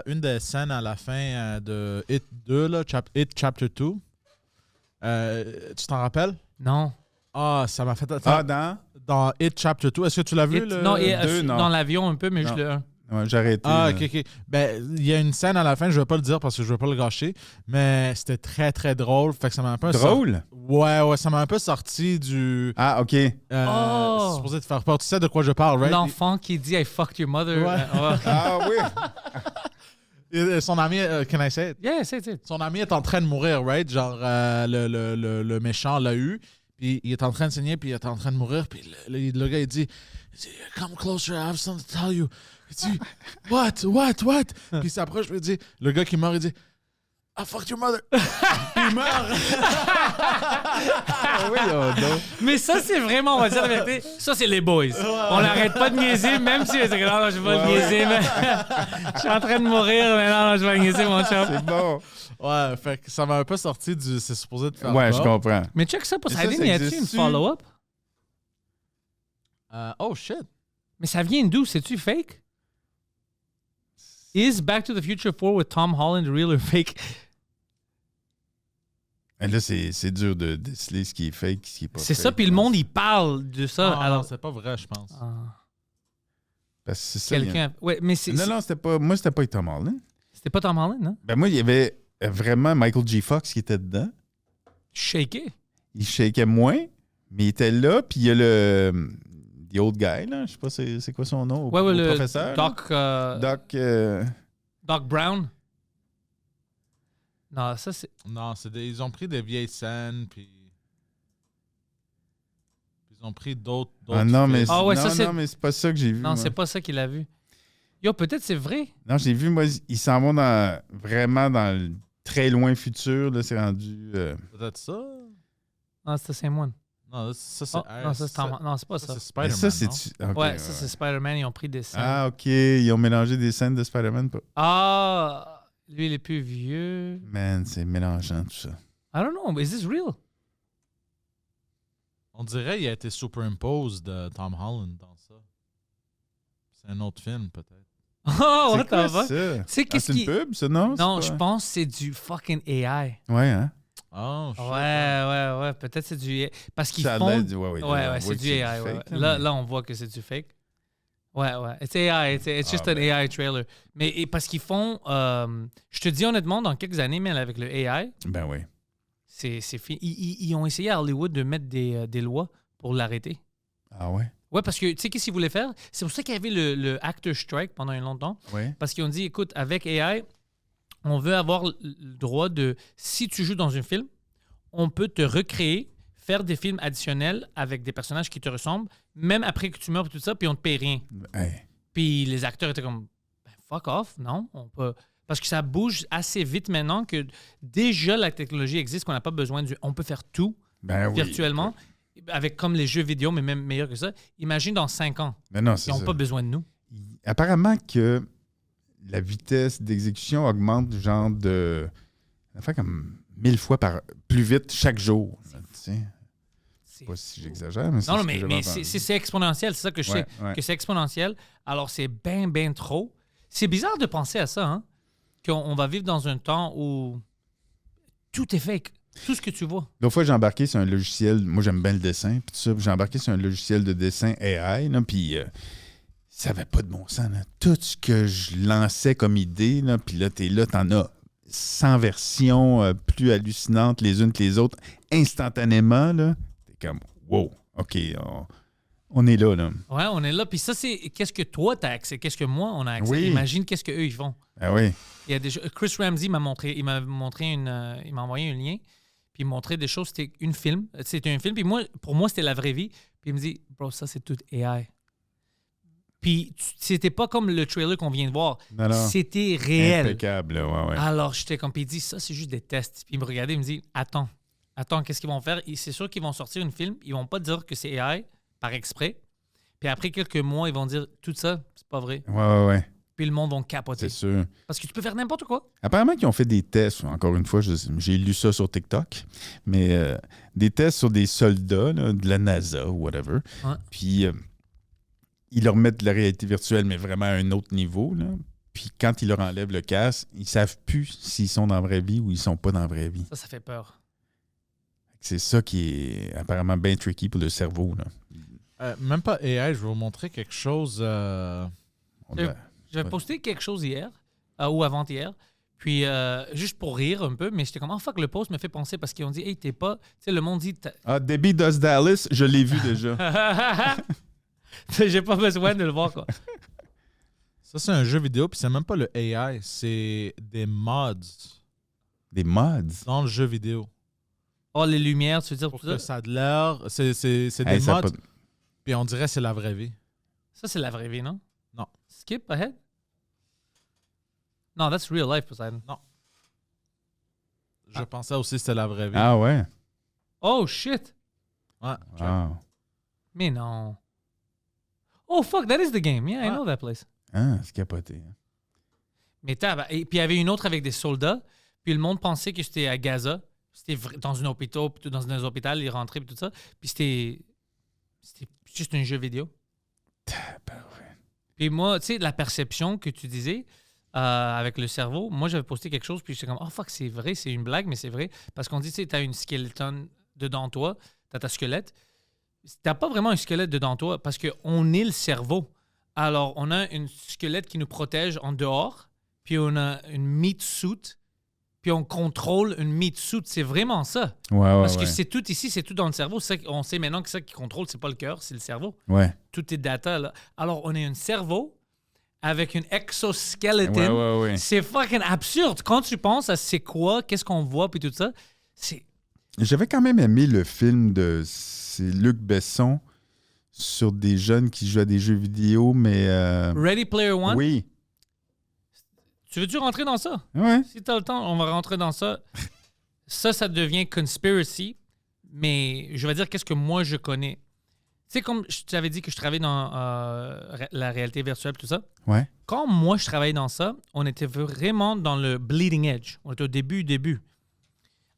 une des scènes à la fin de It 2, là, It Chapter 2. Tu t'en rappelles? Non. Ah, ça m'a fait... Dans It Chapter 2. Est-ce que tu l'as vu? Non, non. dans l'avion un peu, mais juste Non. le 1. Ouais, j'ai arrêté. Ah, ok. Ben, il y a une scène à la fin, je vais pas le dire parce que je veux pas le gâcher, mais c'était très, très drôle. Fait que ça m'a un peu... Drôle? Ouais, ça m'a un peu sorti du... Ah, OK. C'est supposé te faire peur. Tu sais de quoi je parle, right? L'enfant qui dit I fucked your mother. Ouais. Ah oui. Et son ami, can I say it? Yeah, c'est it. Son ami est en train de mourir, right? Genre, le méchant l'a eu, puis il est en train de saigner, puis il est en train de mourir, puis le gars, il dit, come closer, I have something to tell you. Il dit, what? Puis il s'approche, puis il dit, le gars qui meurt, il dit, I fucked your mother. Il meurt. Oui, Mais ça, c'est vraiment, on va dire la vérité, ça, c'est les boys. On n'arrête pas de niaiser, même si c'est non, je vais pas le niaiser. Mais... je suis en train de mourir, mais non, je vais le niaiser, mon chum. c'est bon. Ouais, fait que ça m'a un peu sorti du... C'est supposé de faire Ouais, peur. je comprends. Mais check ça, ça, Poseidon, ça y a-tu une existe-tu? follow-up? Oh, shit. Mais ça vient d'où? C'est-tu fake? Is Back to the Future 4 with Tom Holland real or fake? Et là, c'est dur de déceler ce qui est fake, ce qui est pas C'est fake, ça, puis le je pense. monde, il parle de ça. Ah, alors, non, c'est pas vrai, je pense. Parce que c'est ça. quelqu'un... Ouais, mais c'est... Non, c'était pas... Moi, c'était pas Tom Holland. C'était pas Tom Holland, non? Ben moi, il y avait vraiment Michael J. Fox qui était dedans. Shaké. Il shakeait moins, mais il était là, puis il y a le... The old guy, là. Je sais pas c'est quoi son nom. Ouais, au le professeur. Là. Doc... Doc... Doc Brown. Non, ça, c'est... Non, ils ont pris des vieilles scènes, puis... Ils ont pris d'autres Ah non, mais, films. Ah ouais, non, ça, c'est- non, mais c'est pas ça que j'ai vu. Non, moi. c'est pas ça qu'il a vu. Yo, peut-être c'est vrai. Non, j'ai vu, moi, ils s'en vont vraiment dans le très loin futur. Là, c'est rendu... Peut-être ça? Non, c'est Sam One. Non, ça, c'est... Oh, non, ça, c'est Tom... Non, c'est pas ça. c'est Mais Spider-Man, ça, non? c'est... ok, Ouais, ça, c'est Spider-Man. Ils ont pris des scènes. Ah, OK. Ils ont mélangé des scènes de Spider-Man. Ah, lui, il est plus vieux. Man, c'est mélangeant, tout ça. I don't know. Is this real? On dirait qu'il a été superimposed de Tom Holland dans ça. C'est un autre film, peut-être. Oh, what C'est quoi the fuck? ça? Tu sais, qu'est-ce c'est une qui... pub, ça, non? Non, C'est je pas- pense que c'est du fucking AI. Ouais, hein? Oh, shit. Ouais. Peut-être c'est du AI. Parce qu'ils Ça a font... l'air du- ouais, Ouais, c'est que du AI. Ouais. fake, Là, on voit que c'est du fake. Ouais. It's AI. It's just an AI trailer. Mais parce qu'ils font... je te dis honnêtement, dans quelques années, mais avec le AI, Ben oui. c'est fini. Ils ont essayé à Hollywood de mettre des lois pour l'arrêter. Ah ouais? Ouais, parce que tu sais qu'est-ce qu'ils voulaient faire? C'est pour ça qu'il y avait le actor strike pendant un longtemps. Ouais. Parce qu'ils ont dit, écoute, avec AI, on veut avoir le droit de... Si tu joues dans un film, on peut te recréer, faire des films additionnels avec des personnages qui te ressemblent, même après que tu meurs et tout ça, puis on te paye rien. Hey. Puis les acteurs étaient comme, ben, fuck off, non, on peut... Parce que ça bouge assez vite maintenant que déjà la technologie existe, qu'on n'a pas besoin du... On peut faire tout Ben oui. virtuellement, avec comme les jeux vidéo, mais même meilleur que ça. Imagine dans 5 ans, Mais non, ils c'est n'ont ça. pas besoin de nous. Apparemment que la vitesse d'exécution augmente genre de... Ça fait comme 1000 fois plus vite chaque jour. Tu sais. Je sais pas si j'exagère, mais c'est Non, ce que mais j'avais entendu. c'est exponentiel. C'est ça que je sais, Ouais. que c'est exponentiel. Alors, c'est bien trop. C'est bizarre de penser à ça, hein? Qu'on va vivre dans un temps où tout est fake. Tout ce que tu vois. L'autre fois, j'ai embarqué sur un logiciel. Moi, j'aime bien le dessin. Puis tout ça, j'ai embarqué sur un logiciel de dessin AI. Là, puis ça n'avait pas de bon sens. Là. Tout ce que je lançais comme idée, là, puis là, t'en as 100 versions plus hallucinantes les unes que les autres instantanément. Là. T'es comme, wow, OK, on est là. Ouais, on est là. Puis ça, c'est qu'est-ce que toi, tu as accès, qu'est-ce que moi, on a accès. Oui. Imagine qu'est-ce qu'eux, ils font. Ah oui. Il y a des Chris Ramsey m'a montré, il m'a envoyé un lien, puis il m'a montré des choses. C'était un film, puis pour moi, c'était la vraie vie. Puis il me dit, bro, ça, c'est tout AI. Puis c'était pas comme le trailer qu'on vient de voir. Non. C'était réel. Impeccable, ouais. Alors, j'étais comme, puis il dit, ça, c'est juste des tests. Puis il me regardait, il me dit, attends, qu'est-ce qu'ils vont faire? C'est sûr qu'ils vont sortir une film. Ils vont pas dire que c'est AI par exprès. Puis après quelques mois, ils vont dire, tout ça, c'est pas vrai. Ouais. Puis le monde va capoter. C'est sûr. Parce que tu peux faire n'importe quoi. Apparemment qu'ils ont fait des tests, encore une fois, j'ai lu ça sur TikTok, mais des tests sur des soldats là, de la NASA ou whatever. Ouais. Puis ils leur mettent de la réalité virtuelle, mais vraiment à un autre niveau. Là. Puis quand ils leur enlèvent le casque, ils savent plus s'ils sont dans la vraie vie ou ils sont pas dans la vraie vie. Ça fait peur. C'est ça qui est apparemment bien tricky pour le cerveau. Là. Même pas AI, je vais vous montrer quelque chose. J'avais posté quelque chose hier, ou avant-hier, puis juste pour rire un peu, mais j'étais comme, oh fuck, le post me fait penser parce qu'ils ont dit, hey, t'es pas. Tu sais, le monde dit. Debbie Does Dallas, je l'ai vu déjà. J'ai pas besoin de le voir, quoi. Ça, c'est un jeu vidéo, puis c'est même pas le AI, c'est des mods. Des mods? Dans le jeu vidéo. Oh, les lumières, tu veux dire Pour tout que ça? ça a de l'air. C'est des Ça mods, pas- puis on dirait que c'est la vraie vie. Ça, c'est la vraie vie, non? Non. Skip ahead? Non, that's real life, Poseidon. Je pensais aussi que c'était la vraie vie. Ah ouais? Oh, shit! Ouais. Wow. Mais non. Oh, fuck, that is the game. Yeah, I know that place. Ah, c'est capoté. Mais et puis il y avait une autre avec des soldats, puis le monde pensait que c'était à Gaza. C'était dans un hôpital, puis dans un hôpital, ils rentraient, puis tout ça. Puis c'était juste un jeu vidéo. Puis moi, tu sais, la perception que tu disais avec le cerveau, moi, j'avais posté quelque chose, puis j'étais comme, oh fuck, c'est vrai, c'est une blague, mais c'est vrai. Parce qu'on dit, tu sais, t'as une skeleton dedans toi, t'as ta squelette. T'as pas vraiment un squelette dedans toi, parce qu'on est le cerveau. Alors, on a un squelette qui nous protège en dehors, puis on a une meat suit, puis on contrôle une meat suit. C'est vraiment ça. Ouais, Parce que c'est tout ici, c'est tout dans le cerveau. On sait maintenant que ça qui contrôle, c'est pas le cœur, c'est le cerveau. Ouais. Tout est data, là. Alors, on a un cerveau avec une exoskeleton. Ouais. C'est fucking absurde. Quand tu penses à c'est quoi, qu'est-ce qu'on voit, puis tout ça, c'est... J'avais quand même aimé le film c'est Luc Besson sur des jeunes qui jouent à des jeux vidéo, mais... Ready Player One. Oui. Tu veux-tu rentrer dans ça? Ouais. Si t'as le temps, on va rentrer dans ça. Ça devient conspiracy, mais je vais dire qu'est-ce que moi je connais. Tu sais, comme je t'avais dit que je travaillais dans la réalité virtuelle et tout ça. Ouais. Quand moi je travaillais dans ça, on était vraiment dans le bleeding edge. On était au début.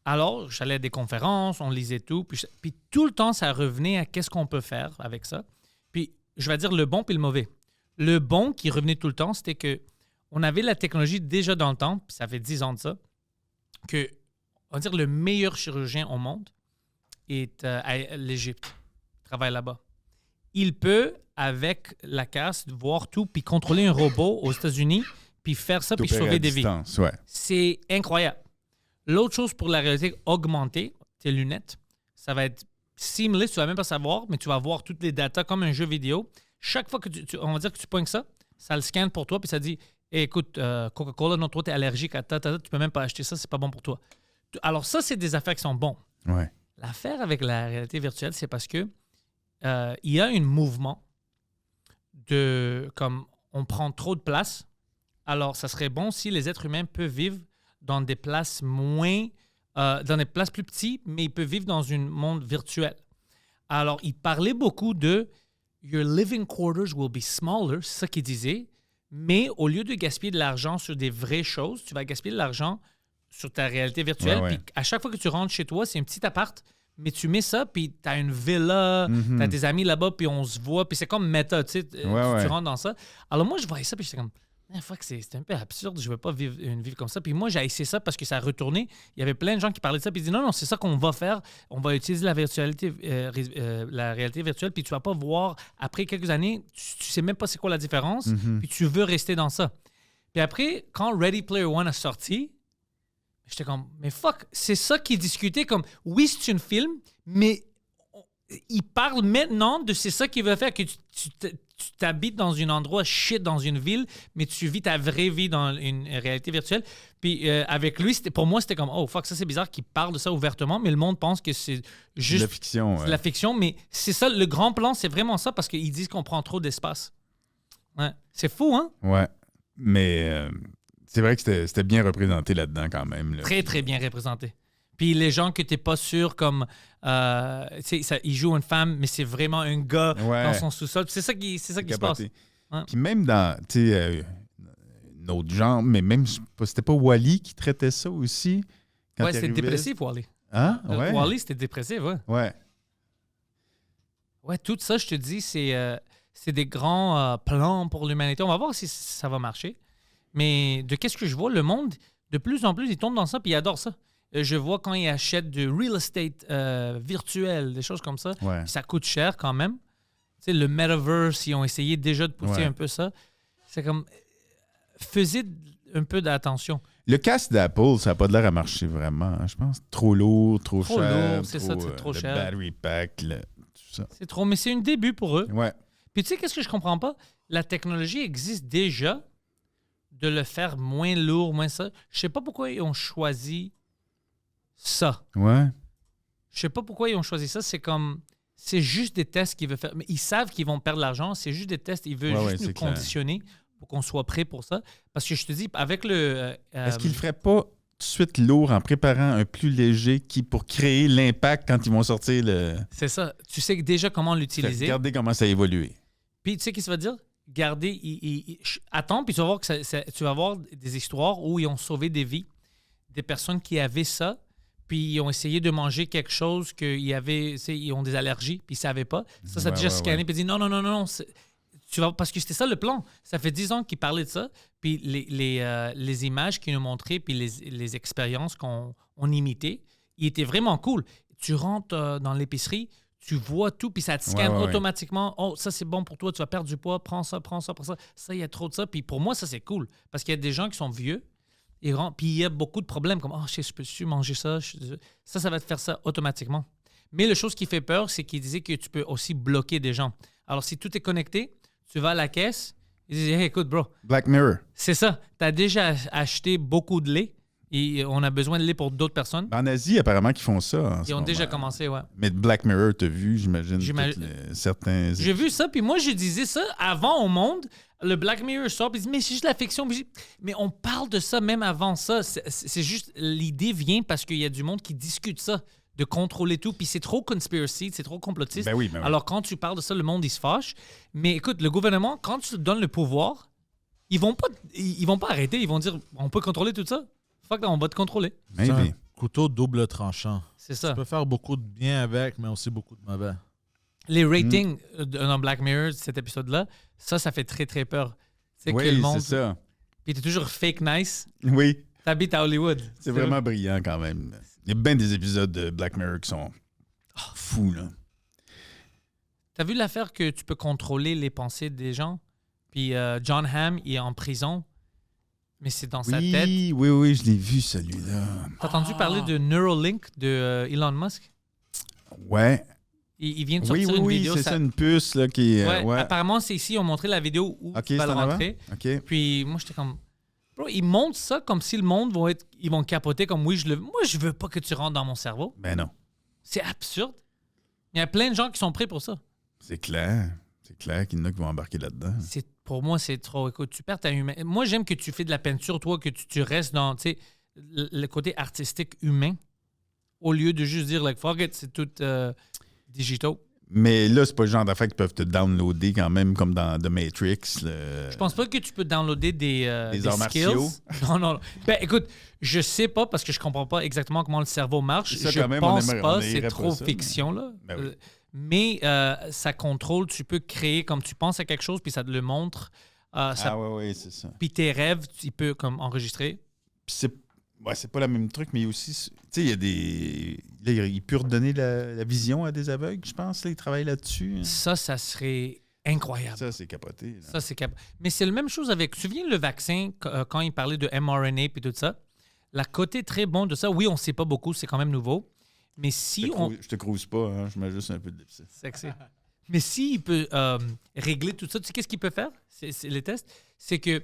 Alors, j'allais à des conférences, on lisait tout, puis tout le temps, ça revenait à qu'est-ce qu'on peut faire avec ça. Puis, je vais dire le bon puis le mauvais. Le bon qui revenait tout le temps, c'était que on avait la technologie déjà dans le temps, puis ça fait 10 ans de ça, que, on va dire, le meilleur chirurgien au monde est à l'Égypte, travaille là-bas. Il peut, avec la casse, voir tout, puis contrôler un robot aux États-Unis, puis faire ça, puis sauver des vies. Ouais. C'est incroyable. L'autre chose pour la réalité augmentée, tes lunettes, ça va être seamless, tu vas même pas savoir, mais tu vas voir toutes les datas comme un jeu vidéo. Chaque fois que on va dire que tu pognes ça, ça le scanne pour toi, puis ça dit hey, écoute, Coca-Cola, non, toi, tu es allergique à tu peux même pas acheter ça, c'est pas bon pour toi. Alors, ça, c'est des affaires qui sont bonnes. Ouais. L'affaire avec la réalité virtuelle, c'est parce que il y a un mouvement de comme on prend trop de place. Alors, ça serait bon si les êtres humains peuvent vivre dans des places dans des places plus petites, mais ils peuvent vivre dans un monde virtuel. Alors, il parlait beaucoup de your living quarters will be smaller, c'est ça qu'il disait, mais au lieu de gaspiller de l'argent sur des vraies choses, tu vas gaspiller de l'argent sur ta réalité virtuelle. Ouais. Puis à chaque fois que tu rentres chez toi, c'est un petit appart, mais tu mets ça, puis tu as une villa, tu as tes amis là-bas, puis on se voit, puis c'est comme méta, tu sais, tu rentres dans ça. Alors moi, je voyais ça, puis j'étais comme, Fuck, c'est un peu absurde, je veux pas vivre une vie comme ça. Puis moi, j'ai essayé ça parce que ça a retourné. Il y avait plein de gens qui parlaient de ça, puis ils disaient non, c'est ça qu'on va faire. On va utiliser la réalité virtuelle, puis tu vas pas voir, après quelques années, tu sais même pas c'est quoi la différence, puis tu veux rester dans ça. Puis après, quand Ready Player One a sorti, j'étais comme, mais fuck, c'est ça qui est discuté comme, oui, c'est un film, mais il parle maintenant de c'est ça qu'il veut faire, que tu t'habites dans un endroit shit dans une ville, mais tu vis ta vraie vie dans une réalité virtuelle. Puis avec lui, pour moi, c'était comme, oh fuck, ça c'est bizarre qu'il parle de ça ouvertement, mais le monde pense que c'est juste de la fiction. c'est de la fiction, mais c'est ça, le grand plan, c'est vraiment ça, parce qu'ils disent qu'on prend trop d'espace. Ouais. C'est fou, hein? Ouais. Mais c'est vrai que c'était bien représenté là-dedans quand même. Là. Très, très bien représenté. Puis les gens que t'es pas sûr, comme il joue une femme, mais c'est vraiment un gars dans son sous-sol. C'est ça qui se passe. Ouais. Puis même dans un autre genre, mais même c'était pas Wall-E qui traitait ça aussi. Quand C'était dépressif, Wall-E. Hein? Ouais. Wall-E, c'était dépressif, ouais. Ouais. Ouais, tout ça, je te dis, c'est des grands plans pour l'humanité. On va voir si ça va marcher. Mais de qu'est-ce que je vois, le monde, de plus en plus, il tombe dans ça, puis il adore ça. Je vois quand ils achètent du real estate virtuel, des choses comme ça. Ouais. Ça coûte cher quand même. Tu sais, le metaverse, ils ont essayé déjà de pousser un peu ça. C'est comme... Faisez un peu d'attention. Le casque d'Apple, ça n'a pas de l'air à marcher vraiment. Hein, je pense trop lourd, trop cher. Lourd, c'est ça, c'est trop le cher. Battery pack, tout ça. C'est trop, mais c'est un début pour eux. Ouais. Puis tu sais, qu'est-ce que je comprends pas? La technologie existe déjà de le faire moins lourd, moins ça. Je sais pas pourquoi ils ont choisi ça. Ouais. Je sais pas pourquoi ils ont choisi ça. C'est comme... C'est juste des tests qu'ils veulent faire. Mais ils savent qu'ils vont perdre l'argent. C'est juste des tests. Ils veulent juste nous conditionner pour qu'on soit prêt pour ça. Parce que je te dis, avec le... Est-ce qu'ils ne feraient pas tout de suite lourd en préparant un plus léger pour créer l'impact quand ils vont sortir le... C'est ça. Tu sais déjà comment l'utiliser. Regardez comment ça a évolué. Puis tu sais qu'est-ce que ça veut dire? Garder... Attends, puis tu vas voir que tu vas voir des histoires où ils ont sauvé des vies. Des personnes qui avaient ça, puis ils ont essayé de manger quelque chose ils ont des allergies, puis ils ne savaient pas. Ça a déjà scanné, puis dit non. Parce que c'était ça le plan. Ça fait 10 ans qu'ils parlaient de ça, puis les images qu'ils nous montraient, puis les expériences qu'on imitait, ils étaient vraiment cool. Tu rentres dans l'épicerie, tu vois tout, puis ça te scanne automatiquement. Oh, ça, c'est bon pour toi, tu vas perdre du poids, prends ça. Ça, il y a trop de ça. Puis pour moi, ça, c'est cool. Parce qu'il y a des gens qui sont vieux, puis il y a beaucoup de problèmes, comme « Oh, je peux manger ça. » Ça va te faire ça automatiquement. Mais la chose qui fait peur, c'est qu'il disait que tu peux aussi bloquer des gens. Alors, si tout est connecté, tu vas à la caisse, ils disent « Hey, écoute, bro. » Black Mirror. C'est ça. Tu as déjà acheté beaucoup de lait et on a besoin de lait pour d'autres personnes. En Asie, apparemment, qu'ils font ça. Ils ont déjà commencé, ouais. Mais Black Mirror, t'as vu, j'imagine, certains... J'ai vu ça, puis moi, je disais ça avant au monde. Le Black Mirror sort, puis il dit, mais c'est juste la fiction. Mais on parle de ça même avant ça. C'est juste, l'idée vient parce qu'il y a du monde qui discute ça, de contrôler tout. Puis c'est trop conspiracy, c'est trop complotiste. Ben oui. Alors quand tu parles de ça, le monde, il se fâche. Mais écoute, le gouvernement, quand tu te donnes le pouvoir, ils vont pas arrêter. Ils vont dire, on peut contrôler tout ça. Fuck, on va te contrôler. C'est un couteau double tranchant. C'est ça. Tu peux faire beaucoup de bien avec, mais aussi beaucoup de mauvais. Les ratings dans Black Mirror, cet épisode-là, ça fait très, très peur. C'est que le monde... c'est ça. Puis t'es toujours fake nice. Oui. T'habites à Hollywood. C'est vraiment brillant quand même. Il y a bien des épisodes de Black Mirror qui sont fous, là. T'as vu l'affaire que tu peux contrôler les pensées des gens? Puis John Hamm, il est en prison, mais c'est dans sa tête. Oui, je l'ai vu, celui-là. T'as entendu parler de Neuralink de Elon Musk? Ouais. Il vient de sortir une vidéo. Oui, c'est ça, une puce là, qui... Apparemment, c'est ici, ils ont montré la vidéo où tu vas le rentrer. Okay. Puis moi, j'étais comme... Bro, ils montrent ça comme si le monde ils vont capoter comme moi, je veux pas que tu rentres dans mon cerveau. Ben non. C'est absurde. Il y a plein de gens qui sont prêts pour ça. C'est clair. C'est clair qu'il y en a qui vont embarquer là-dedans. Pour moi, c'est trop... Écoute, tu perds ta humain. Moi, j'aime que tu fais de la peinture, toi, que tu restes dans le côté artistique humain au lieu de juste dire, like, fuck it, c'est tout digital. Mais là, c'est pas le genre d'affaires qui peuvent te downloader quand même, comme dans The Matrix. Je pense pas que tu peux downloader des arts skills. martiaux. Non. Ben, écoute, je sais pas parce que je comprends pas exactement comment le cerveau marche. Ça, je quand même, pense on pas, aimerait c'est trop ça, fiction, là. Ben oui. Mais ça contrôle, tu peux créer comme tu penses à quelque chose, puis ça te le montre ouais, c'est ça. Puis tes rêves, tu peux comme enregistrer. Puis c'est pas le même truc, mais aussi, tu sais, il y a des... Là, il peut redonner la vision à des aveugles, je pense. Là, ils travaillent là-dessus. Ça serait incroyable. Ça, c'est capoté. Là. Ça, c'est Mais c'est la même chose avec... Tu te souviens le vaccin, quand il parlait de mRNA et tout ça? La côté très bon de ça, oui, on ne sait pas beaucoup, c'est quand même nouveau. Mais si Je te crouse pas, hein, je mets juste un peu de lipstick. Sexy. Mais s'il peut régler tout ça, tu sais qu'est-ce qu'il peut faire? C'est les tests. C'est que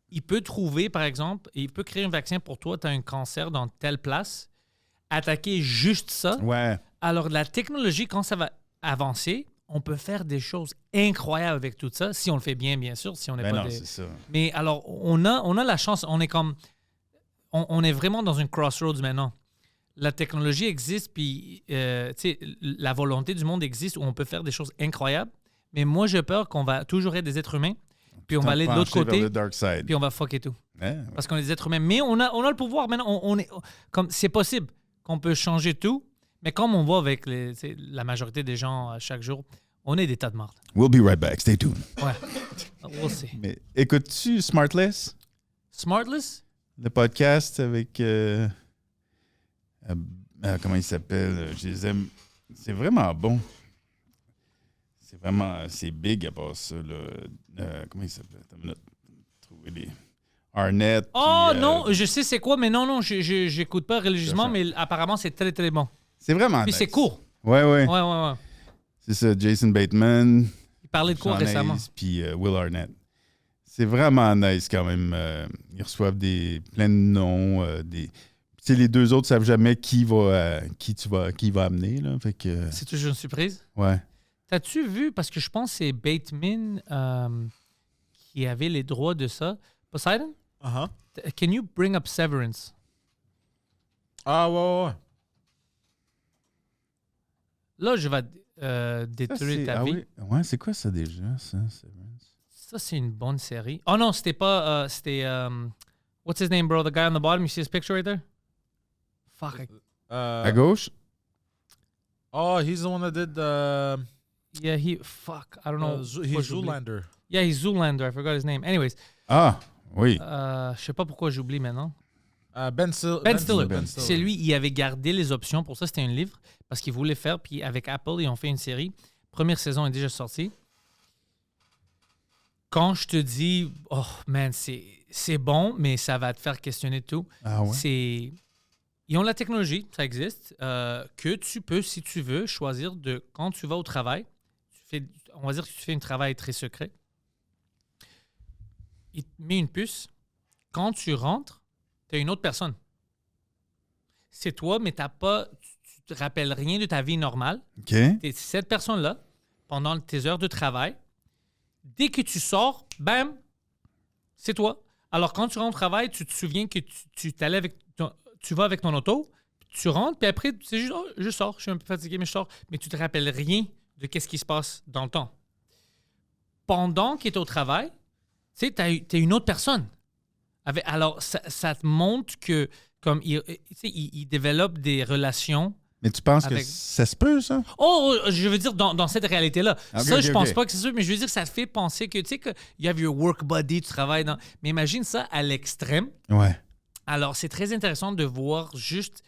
il peut trouver, par exemple, il peut créer un vaccin pour toi, tu as un cancer dans telle place, attaquer juste ça. Ouais. Alors, la technologie, quand ça va avancer, on peut faire des choses incroyables avec tout ça, si on le fait bien sûr, si on n'est pas c'est ça. Mais alors, on a la chance, on est comme... On est vraiment dans une crossroads maintenant. La technologie existe, puis tu sais, la volonté du monde existe où on peut faire des choses incroyables. Mais moi, j'ai peur qu'on va toujours être des êtres humains, puis on va aller de l'autre côté, vers le dark side. puis on va fucker tout. Ouais. Parce qu'on est des êtres humains. Mais on a le pouvoir maintenant. Comme c'est possible qu'on peut changer tout, mais comme on voit avec la majorité des gens chaque jour, on est des tas de marde. We'll be right back. Stay tuned. Ouais. We'll see. Mais écoutes-tu Smartless? Smartless? Le podcast avec... comment il s'appelle? Je les aime. C'est vraiment bon. C'est big à part ça. Là. Comment il s'appelle? Attends une minute. Trouver les... Arnett. Oh puis, non, je sais c'est quoi, mais non, j'écoute pas religieusement, mais apparemment c'est très très bon. C'est vraiment Puis nice. c'est court. Ouais. Ouais. C'est ça, Jason Bateman. Il parlait de quoi Sean récemment? Hayes, puis Will Arnett. C'est vraiment nice quand même. Ils reçoivent plein de noms. Tu sais, les deux autres savent jamais qui va amener. Là, fait que, C'est toujours une surprise. ouais. T'as-tu vu, parce que je pense que c'est Bateman qui avait les droits de ça. Poseidon? Uh-huh. Can you bring up Severance? Ah, ouais. Là, je vais détruire ta vie. Oui. Ouais, c'est quoi ça déjà, ça? Ça, c'est une bonne série. Oh non, c'était pas... c'était... what's his name, bro? The guy on the bottom? You see his picture right there? Fuck. À gauche? Oh, he's the one that did Yeah, fuck. I don't know. he's Zoolander. Yeah, he's Zoolander. I forgot his name. Anyways, Ah, oui. je sais pas pourquoi j'oublie maintenant. Ben Stiller. Ben Stiller. C'est lui, il avait gardé les options pour ça. C'était un livre parce qu'il voulait faire. Puis avec Apple, ils ont fait une série. Première saison est déjà sortie. Quand je te dis, oh man, c'est bon, mais ça va te faire questionner tout. Ah ouais? Ils ont la technologie, ça existe, que tu peux, si tu veux, choisir de, quand tu vas au travail, on va dire que tu fais un travail très secret. Il te met une puce. Quand tu rentres, tu as une autre personne. C'est toi, mais tu te rappelles rien de ta vie normale. OK. Tu es cette personne-là pendant tes heures de travail. Dès que tu sors, bam, c'est toi. Alors, quand tu rentres au travail, tu te souviens que tu vas avec ton auto, tu rentres, puis après, c'est juste, oh, je sors, je suis un peu fatigué, mais je sors. Mais tu te rappelles rien de qu'est-ce qui se passe dans le temps. Pendant qu'il est au travail, tu sais, t'es une autre personne. Alors, ça te montre que, comme il développe des relations. Mais tu penses que ça se peut, ça? Oh, je veux dire, dans cette réalité-là. Okay, ça, okay, je pense okay. pas que c'est sûr, mais je veux dire, ça te fait penser que, tu sais, qu'il y a your work buddy, tu travailles dans... Mais imagine ça à l'extrême. Ouais. Alors, c'est très intéressant de voir juste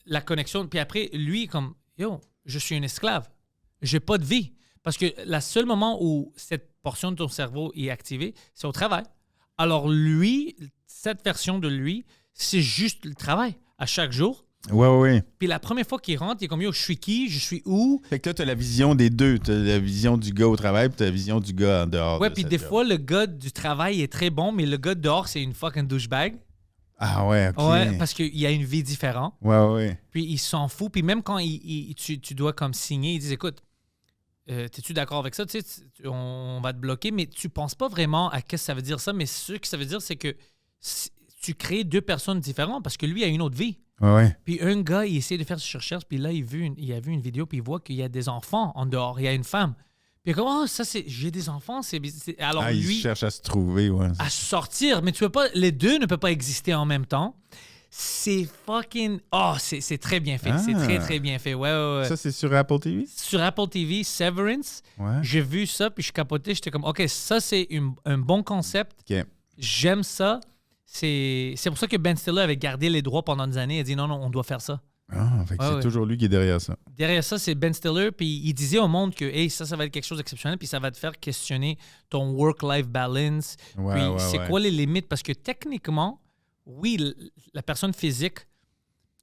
la connexion. Puis après, lui, comme, yo, je suis un esclave. J'ai pas de vie. Parce que le seul moment où cette portion de ton cerveau est activée, c'est au travail. Alors, lui, cette version de lui, c'est juste le travail à chaque jour. Ouais. Puis la première fois qu'il rentre, il est comme, yo, je suis qui? Je suis où? Fait que là, t'as la vision des deux. T'as la vision du gars au travail, puis t'as la vision du gars en dehors. Ouais, de puis cette des job. fois, le gars du travail est très bon, mais le gars dehors, c'est une fucking douchebag. Ah ouais, OK. Ouais, parce qu'il y a une vie différente. Ouais. Puis il s'en fout. Puis même quand tu dois comme signer, ils disent, écoute, t'es-tu d'accord avec ça? Tu sais, on va te bloquer, mais tu penses pas vraiment à qu'est-ce que ça veut dire ça. Mais ce que ça veut dire, c'est que tu crées deux personnes différentes parce que lui a une autre vie. Ouais. Puis un gars, il essaie de faire ses recherches, puis là, il a vu une vidéo, puis il voit qu'il y a des enfants en dehors. Il y a une femme. Puis il est comme, oh, ça, j'ai des enfants. Alors il lui, cherche à se trouver, ouais. à sortir. Mais les deux ne peuvent pas exister en même temps. C'est fucking... Oh, c'est très bien fait. C'est très, très bien fait. Ouais. Ça, c'est sur Apple TV? Sur Apple TV, Severance, Ouais. j'ai vu ça, puis je capotais. J'étais comme, OK, ça, c'est un bon concept. OK. J'aime ça. C'est pour ça que Ben Stiller avait gardé les droits pendant des années. Il a dit, non, on doit faire ça. Ah, fait que c'est toujours lui qui est derrière ça. Derrière ça, c'est Ben Stiller, puis il disait au monde que hey, ça va être quelque chose d'exceptionnel, puis ça va te faire questionner ton work-life balance. Ouais, puis ouais, c'est ouais. quoi les limites? Parce que techniquement, oui, la personne physique,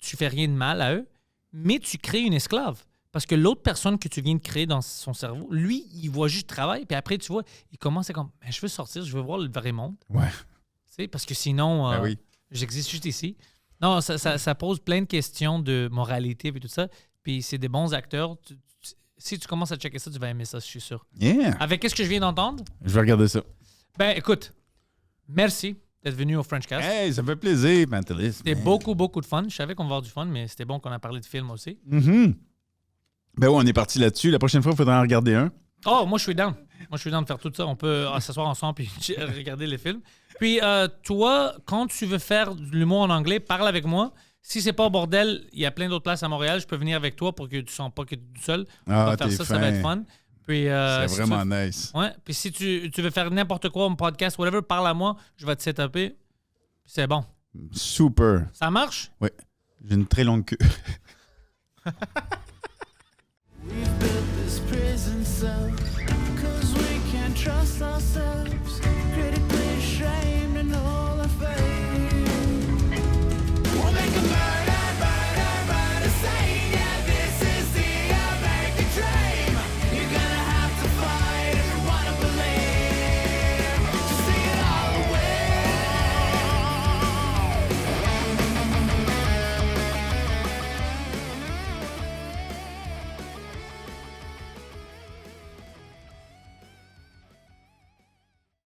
tu fais rien de mal à eux, mais tu crées une esclave. Parce que l'autre personne que tu viens de créer dans son cerveau, lui, il voit juste travail, puis après, tu vois, il commence à comme, je veux sortir, je veux voir le vrai monde. Ouais. Tu sais, parce que sinon, Ben oui. j'existe juste ici. Non, ça pose plein de questions de moralité et tout ça. Puis c'est des bons acteurs. Si tu commences à checker ça, tu vas aimer ça, je suis sûr. Yeah. Avec qu'est-ce que je viens d'entendre? Je vais regarder ça. Ben, écoute, merci d'être venu au Frenchcast. Hey, ça me fait plaisir, Pantelis. C'était beaucoup, beaucoup de fun. Je savais qu'on va avoir du fun, mais c'était bon qu'on a parlé de films aussi. Ben oui, on est parti là-dessus. La prochaine fois, il faudra en regarder un. Oh, moi, je suis down. Moi, je suis down de faire tout ça. On peut s'asseoir ensemble puis regarder les films. Puis, toi, quand tu veux faire de l'humour en anglais, parle avec moi. Si c'est pas au bordel, il y a plein d'autres places à Montréal. Je peux venir avec toi pour que tu ne sens pas que tu es tout seul. On va faire ça, ça va être fun. Puis, c'est si vraiment tu veux, nice. Ouais. Puis si tu veux faire n'importe quoi, un podcast, whatever, parle à moi. Je vais te setuper. C'est bon. Super. Ça marche? Oui. J'ai une très longue queue. We've built this prison cell 'cause we can't trust ourselves.